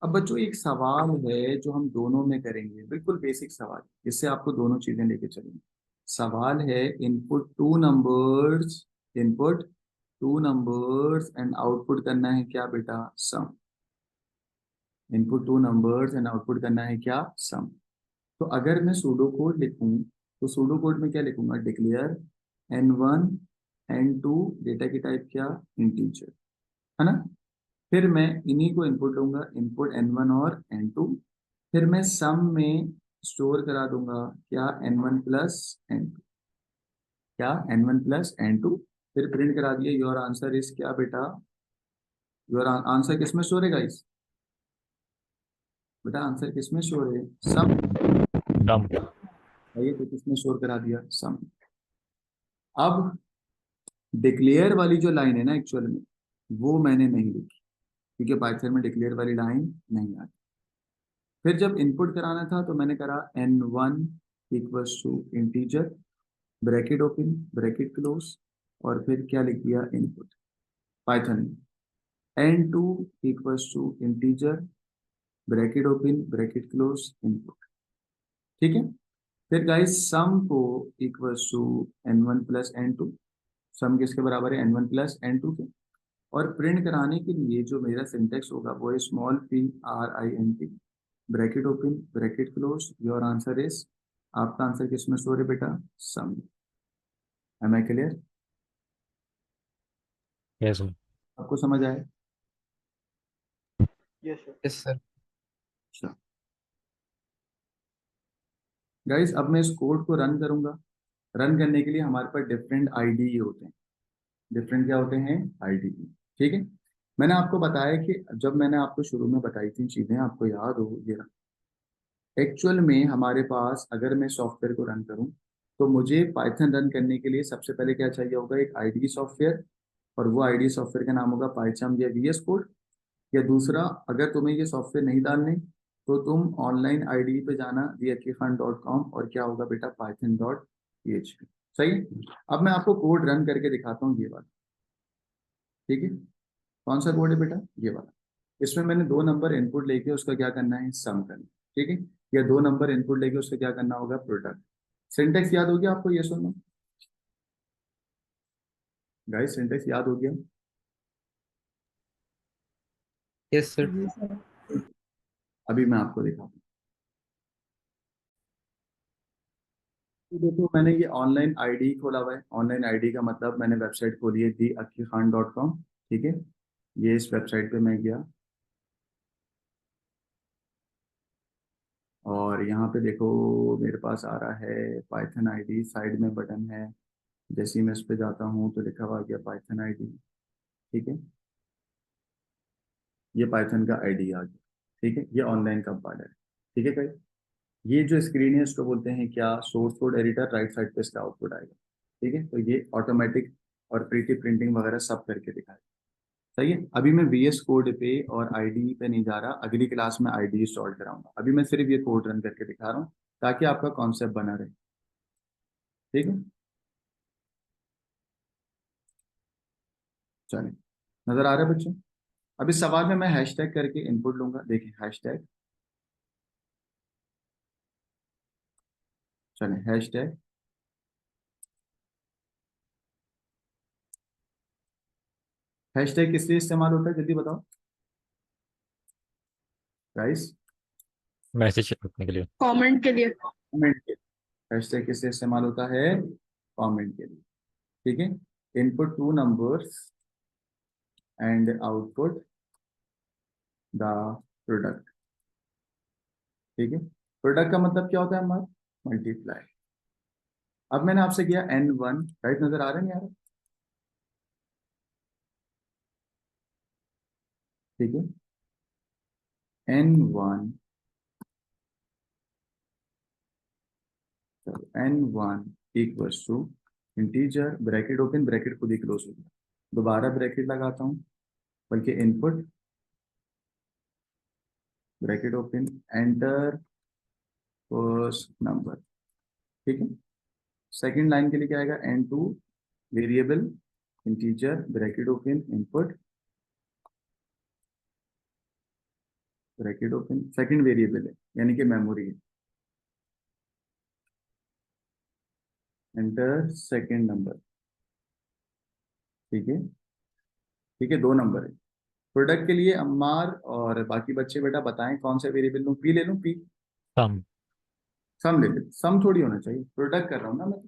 अब बच्चों एक सवाल है जो हम दोनों में करेंगे, बिल्कुल बेसिक सवाल, जिससे आपको दोनों चीजें लेके चलेंगे। सवाल है input two numbers and output करना है क्या बेटा, sum. Input two numbers and output करना है क्या, सम। तो अगर मैं सूडो कोड लिखूं तो सूडो कोड में क्या लिखूंगा, डिक्लेयर n1 n2 डेटा की टाइप क्या, इंटीजर, है ना। फिर मैं इन्हीं को इनपुट लूंगा, इनपुट n1 और n2। फिर मैं सम में स्टोर करा दूंगा क्या, n1 प्लस n2, क्या n1 प्लस n2। फिर प्रिंट करा दिया योर आंसर इज क्या बेटा, योर आंसर किस में स्टोर है गाइस, बेटा आंसर किस में स्टोर है, सम। डम आइए तो किसमें स्टोर करा दिया, सम। अब डिक्लेयर वाली जो लाइन है ना एक्चुअल में, वो मैंने नहीं लिखी क्योंकि पाइथन में डिक्लेयर वाली लाइन नहीं आती। फिर जब इनपुट कराना था तो मैंने करा n1 equals to integer, bracket open bracket close, और फिर क्या लिख दिया इनपुट पाइथन में, n2 equals to integer, bracket open bracket close, input. ठीक है। फिर गाइस सम को equals to n1 plus n2, सम किसके बराबर है, n1 प्लस n2 के। और प्रिंट कराने के लिए जो मेरा सिंटेक्स होगा वो है small print, bracket open bracket close, your answer is, आपका आंसर किसमें स्टोर है बेटा, sum. Am I clear, yes sir. आपको समझ आया। Yes, sir. Yes, sir. अच्छा गाइस, अब मैं इस कोड को रन करूंगा। रन करने के लिए हमारे पास डिफरेंट आईडी होते हैं, डिफरेंट क्या होते हैं, आईडी। ठीक है। मैंने आपको बताया कि जब मैंने आपको शुरू में बताई थी चीजें, आपको याद हो, ये एक्चुअल में हमारे पास अगर मैं सॉफ्टवेयर को रन करूं तो मुझे पाइथन रन करने के लिए सबसे पहले क्या चाहिए होगा, एक आईडी सॉफ्टवेयर। और वो आईडी सॉफ्टवेयर का नाम होगा पाइथन या वीएस कोड। या दूसरा, अगर तुम्हें ये सॉफ्टवेयर नहीं डालने तो तुम ऑनलाइन आईडी पे जाना theakifan.com, और क्या होगा बेटा, python.php। सही है। अब मैं आपको कोड रन करके दिखाता हूँ, ये वाला। ठीक है। कौन सा कोड है बेटा, ये वाला। इसमें मैंने 2 नंबर इनपुट लेके उसका क्या करना है, सम करना। ठीक है। या 2 नंबर इनपुट लेके उसका क्या करना होगा, प्रोडक्ट। सिंटेक्स याद हो गया आपको, ये सुनो गाइस, सिंटेक्स याद हो गया। Yes, sir. अभी मैं आपको दिखाता हूँ। तो देखो मैंने ये ऑनलाइन आईडी खोला हुआ है। ऑनलाइन आईडी का मतलब मैंने वेबसाइट खोली है theakifan.com। ठीक है। ये इस वेबसाइट पे मैं गया और यहाँ पे देखो मेरे पास आ रहा है पाइथन आईडी, साइड में बटन है। जैसे ही मैं इस पे जाता हूँ तो लिखा हुआ आ गया पाइथन आईडी। ठीक है। ये पाइथन का आईडी आ गया। ठीक है। ये ऑनलाइन कंपाइलर है। ठीक है भाई। ये जो स्क्रीन है इसको बोलते हैं क्या, source code editor. Right side पे इसका आउटपुट आएगा। ठीक है। तो ये ऑटोमेटिक और प्रीटी प्रिंटिंग वगैरह सब करके दिखाएगा। सही है। अभी मैं वीएस कोड पे और आईडी पे नहीं जा रहा, अगली क्लास में आईडी सॉल्व कराऊंगा। अभी मैं सिर्फ ये कोड रन करके दिखा रहा हूँ ताकि आपका कॉन्सेप्ट बना रहे। ठीक है। चलिए, नजर आ रहा है बच्चों। अभी सवाल में मैं हैशटैग करके इनपुट लूंगा। देखिए हैशटैग, चलिए हैशटैग। हैशटैग किस लिए इस्तेमाल होता है, जल्दी बताओ गाइस। मैसेज रखने के लिए। कमेंट के लिए। कमेंट के लिए। हैशटैग किस लिए इस्तेमाल होता है, कमेंट के लिए। ठीक है। Input 2 numbers and output the product. ठीक है। प्रोडक्ट का मतलब क्या होता है हमारा, मल्टीप्लाई। अब मैंने आपसे किया n1, राइट, नजर आ रहा है नहीं आ रहा। ठीक है। n1, n1 equals to integer, bracket open bracket खुद ही क्लोज हो गया, दोबारा ब्रैकेट लगाता हूं, बल्कि input bracket open enter first number. ठीक है। सेकंड लाइन के लिए क्या आएगा, n2 variable integer bracket open input bracket open, second variable है यानी कि मेमोरी है। एंटर सेकंड नंबर, ठीक है, ठीक है, 2 नंबर है। प्रोडक्ट के लिए अम्मार और बाकी बच्चे बेटा बताएं कौन सा वेरिएबल लूं, पी ले लूं, पी सम। सम ले ले, सम थोड़ी होना चाहिए, प्रोडक्ट कर रहा हूँ ना मैं,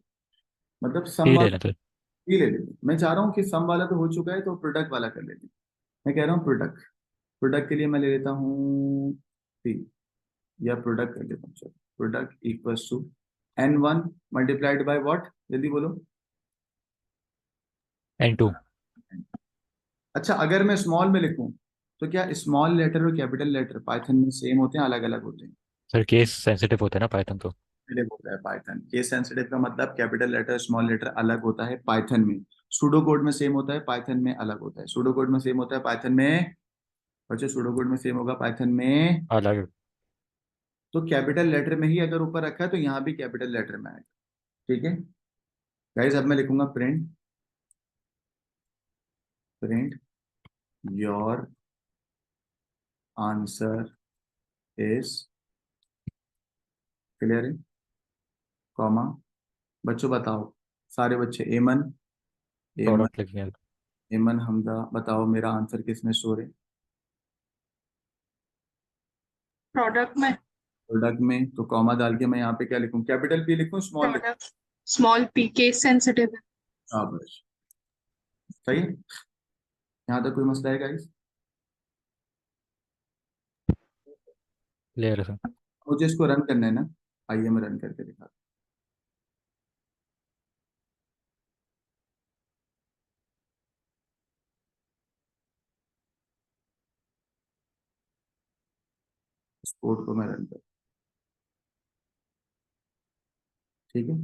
मतलब सम पी वाला लेना तो। पी ले लेते, मैं चाह रहा हूँ कि सम वाला तो हो चुका है तो प्रोडक्ट वाला कर लेते हैं। मैं कह रहा हूँ प्रोडक्ट, प्रोडक्ट के लिए मैं ले लेता हूँ पी, या प्रोडक्ट कर लेता हूँ, चलो product equals to N1 multiplied by what, जल्दी बोलो। N2। अच्छा अगर मैं स्मॉल में लिखूं तो क्या स्मॉल लेटर और कैपिटल लेटर पाइथन में सेम होते हैं, अलग अलग होते हैं? सर केस सेंसिटिव होता है ना पाइथन तो। सेंसिटिव होता है पाइथन, केस सेंसिटिव का मतलब कैपिटल लेटर स्मॉल लेटर अलग होता है पाइथन में। सूडो कोड में सेम होता है, पाइथन में अलग होता है। सूडो कोड में सेम होता है, पाइथन में, बच्चों सूडो कोड में सेम होगा, पाइथन में। अलग। तो कैपिटल लेटर में ही अगर ऊपर रखा है तो यहाँ भी कैपिटल लेटर में आएगा, ठीक है गाइस। अब मैं लिखूंगा print, print your answer is clear है, कॉमा, बच्चों बताओ, सारे बच्चे, एमन, एमन, प्रोडक्ट लिखेंगे। एमन हमदा, बताओ मेरा आंसर किसमें स्टोर है? प्रोडक्ट में, प्रोडक्ट में, तो कॉमा डाल के मैं यहाँ पे क्या लिखूं, कैपिटल पी लिखूं, स्मॉल लिखूं? Product small P, case sensitive है। शाबाश, सही है। यहाँ तक कोई मसला है गाइस? क्लियर है सर। मुझे इसको रन करना है ना, आइए मैं रन करके दिखा, इस कोड को मैं रन कर, ठीक है।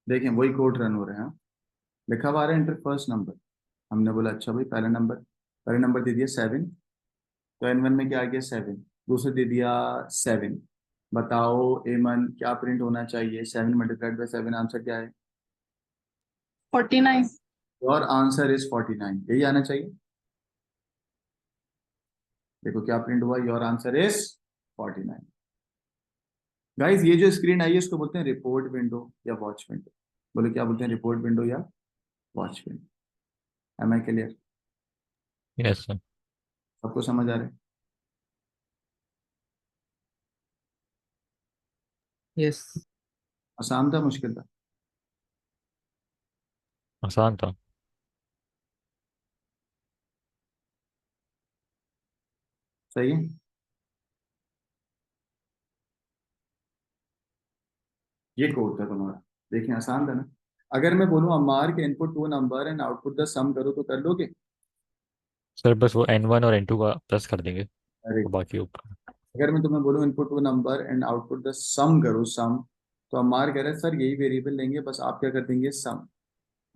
देखें वही कोड रन हो रहे हैं, हाँ? लिखा हुआ आ रहा है एंटर फर्स्ट नंबर। हमने बोला अच्छा भाई पहला नंबर, पहले नंबर दे दिया 7, तो N1 में क्या आ गया 7, दूसरे दे दिया 7। बताओ एमन क्या प्रिंट होना चाहिए, 7 मल्टीप्लाइड बाय 7, आंसर क्या है? 49। और आंसर इज 49, यही आना चाहिए। देखो क्या प्रिंट हुआ, योर आंसर इज 49। गाइस ये जो स्क्रीन आई है इसको बोलते हैं रिपोर्ट विंडो या वॉच विंडो। बोलो क्या बोलते हैं, रिपोर्ट विंडो या watch window? Am I clear? Yes sir. सबको समझ आ रहा है? Yes. आसान था मुश्किल था? आसान था। सही है। ये कोड था तुम्हारा, देखिए आसान था ना। अगर मैं बोलूं अम्मार के input 2 number and output the sum करो तो कर लोगे? सर बस वो N1 और N2 का प्लस कर देंगे अरे, तो बाकी ऊपर। अगर मैं तुम्हें बोलूं input 2 number and output the sum करो, सम, तो अम्मार कह रहे हैं सर यही वेरिएबल लेंगे, बस आप क्या कर देंगे, सम,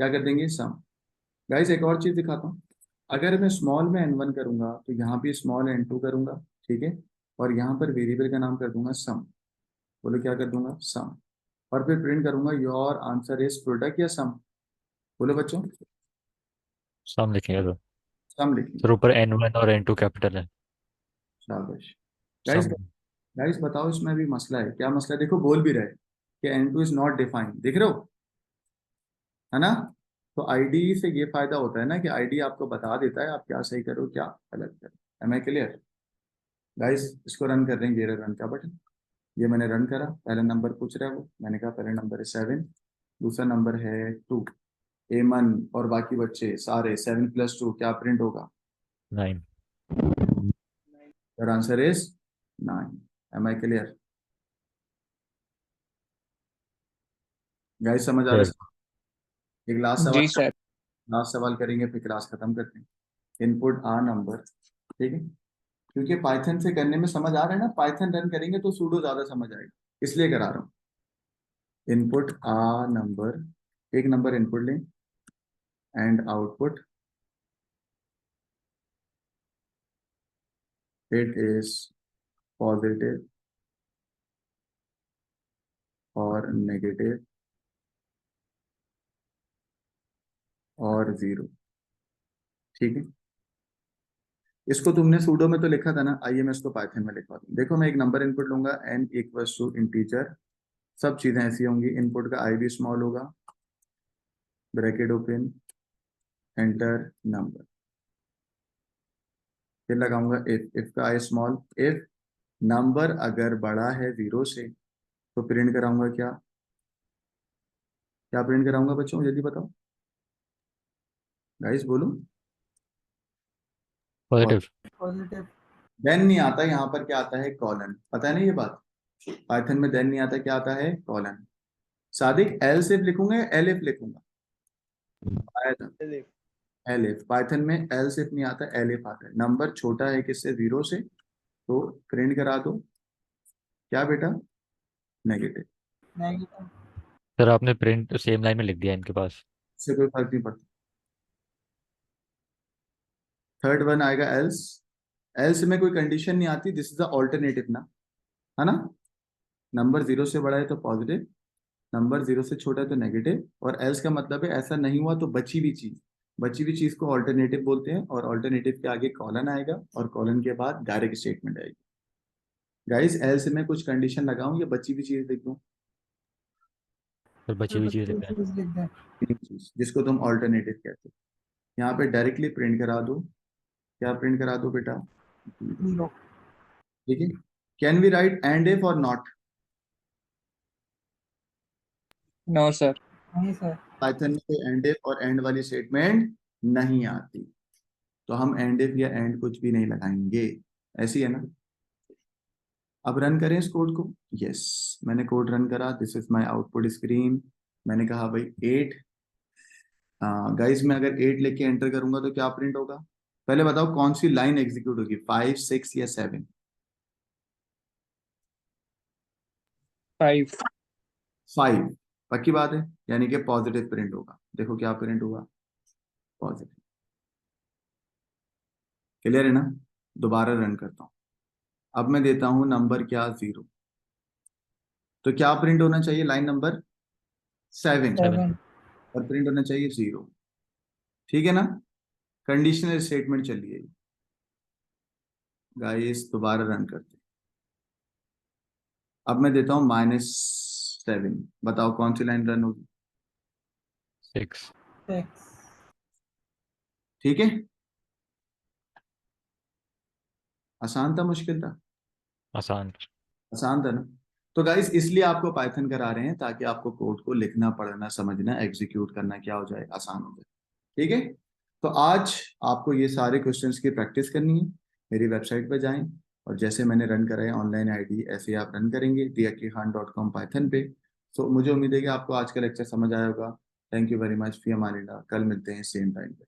क्या कर देंगे, सम। गाइस एक और चीज दिखाता हूँ, अगर मैं स्मॉल में N1 करूंगा तो यहाँ पे स्मॉल N2 करूंगा, ठीक है, और यहाँ पर वेरिएबल का नाम कर दूंगा सम। बोलो क्या कर दूंगा, सम, और फिर प्रिंट करूंगा योर आंसर इज प्रोडक्ट या सम। बोलो बच्चों, सम लिखेंगे तो। सम लिखेंगे, सर ऊपर N1 और N2 कैपिटल है। शाबाश। गाइस, सम। गाइस बताओ इसमें भी मसला है, क्या मसला है? देखो बोल भी रहे कि N2 इज नॉट डिफाइंड, देख रहे हो, है ना? तो आईडी से ये फायदा होता है ना कि आईडी आपको बता देता है आप क्या सही करो क्या गलत करो। Am I clear? गाइस इसको रन कर रहे हैं, ये रहा रन का बटन, ये मैंने रन करा, पहला नंबर पूछ रहा है वो, मैंने कहा पहला नंबर है 7, दूसरा नंबर है 2, एमन और बाकी बच्चे सारे 7 + 2 क्या प्रिंट होगा? 9। Your answer is 9। Am I clear? Guys समझ आ रहा फिर है? एक लास्ट जी सवाल, सर। लास्ट सवाल करेंगे फिर क्लास खत्म करते हैं। इनपुट आ नंबर, ठीक है, क्योंकि पाइथन से करने में समझ आ रहा है ना, पाइथन रन करेंगे तो सूडो ज्यादा समझ आएगा, इसलिए करा रहा हूँ। इनपुट आ नंबर, एक नंबर इनपुट लें and output it is positive और नेगेटिव और 0। ठीक है, इसको तुमने सूडो में तो लिखा था ना, आइए मैं इसको पाइथन में लिखवा दूं। देखो मैं एक नंबर इनपुट लूंगा n इक्वल्स टू इंटीजर, सब चीजें ऐसी होंगी, इनपुट का आई भी स्मॉल होगा, ब्रैकेट ओपन, एंटर नंबर, फिर लगाऊंगा इफ का आई स्मॉल, इफ नंबर अगर बड़ा है 0 से तो प्रिंट कराऊंगा क्या, क्या प्रिंट कराऊंगा बच्चों जल्दी बताओ, गाइस बोलो। पॉजिटिव। पॉजिटिव। देन नहीं आता, यहाँ पर क्या आता है, कॉलन, पता है ना ये बात, पाइथन में देन नहीं आता, क्या आता है, कॉलन। सादिक एल सिर्फ लिखूंगा या एल इफ लिखूंगा, आया था एल इफ, पाइथन में एल सिर्फ नहीं आता, एल इफ आता है। नंबर छोटा है किससे, 0 से, तो प्रिंट करा दो क्या बेटा, नेगेटिव, नेगेटिव। सर आपने प्रिंट सेम लाइन में लिख दिया इनके पास। इससे कोई फर्क नहीं पड़ता। थर्ड वन आएगा एल्स, एल्स में कोई कंडीशन नहीं आती, दिस इज द ऑल्टरनेटिव ना, है ना, नंबर 0 से बड़ा है तो पॉजिटिव, नंबर 0 से छोटा है तो नेगेटिव, और एल्स का मतलब है ऐसा नहीं हुआ तो बची हुई चीज, बची हुई चीज को ऑल्टरनेटिव बोलते हैं, और ऑल्टरनेटिव के आगे कॉलन आएगा और कॉलन के बाद डायरेक्ट स्टेटमेंट आएगी। गाइस एल्स में कुछ कंडीशन लगाऊं या बची हुई चीज लिख दूं, सर बची हुई चीज़ लिख दें। चीज लिख दें। चीज जिसको तुम ऑल्टरनेटिव कहते हो, यहाँ पे डायरेक्टली प्रिंट करा दो, क्या प्रिंट करा दो बेटा, 0। ठीक है। Can we write end if और नॉट, No, sir. नहीं सर। पाइथन में कोई एंड इफ और एंड वाली स्टेटमेंट नहीं आती, तो हम एंड इफ या एंड कुछ भी नहीं लगाएंगे, ऐसी है ना। अब रन करें इस कोड को, यस मैंने कोड रन करा, this is my output screen, मैंने कहा भाई 8, गाइस मैं अगर 8 लेके एंटर करूंगा तो क्या प्रिंट होगा, पहले बताओ कौन सी लाइन एग्जीक्यूट होगी, 5, 6 या 7, 5. 5, पक्की बात है, यानी कि पॉजिटिव प्रिंट होगा, देखो क्या प्रिंट हुआ, पॉजिटिव, क्लियर है ना। दोबारा रन करता हूं, अब मैं देता हूं नंबर क्या, 0, तो क्या प्रिंट होना चाहिए, लाइन नंबर 7, 7। और प्रिंट होना चाहिए 0, ठीक है ना, कंडीशनल स्टेटमेंट चलिए गाइस, दोबारा रन करते हैं। अब मैं देता हूं -7, बताओ कौन सी लाइन रन होगी, 6। 6। ठीक है, आसान था मुश्किल था, आसान। आसान था ना। तो गाइस इसलिए आपको पाइथन करा रहे हैं ताकि आपको कोड को लिखना, पढ़ना, समझना, एग्जीक्यूट करना क्या हो जाए, आसान हो जाए, ठीक है। तो आज आपको ये सारे क्वेश्चंस की प्रैक्टिस करनी है, मेरी वेबसाइट पर जाएं और जैसे मैंने रन कराए ऑनलाइन आईडी ऐसे ही आप रन करेंगे diakikhan.com पाइथन पे। तो मुझे उम्मीद है कि आपको आज का लेक्चर समझ आया होगा। थैंक यू वेरी मच, फी अमान अल्लाह, कल मिलते हैं सेम टाइम पे।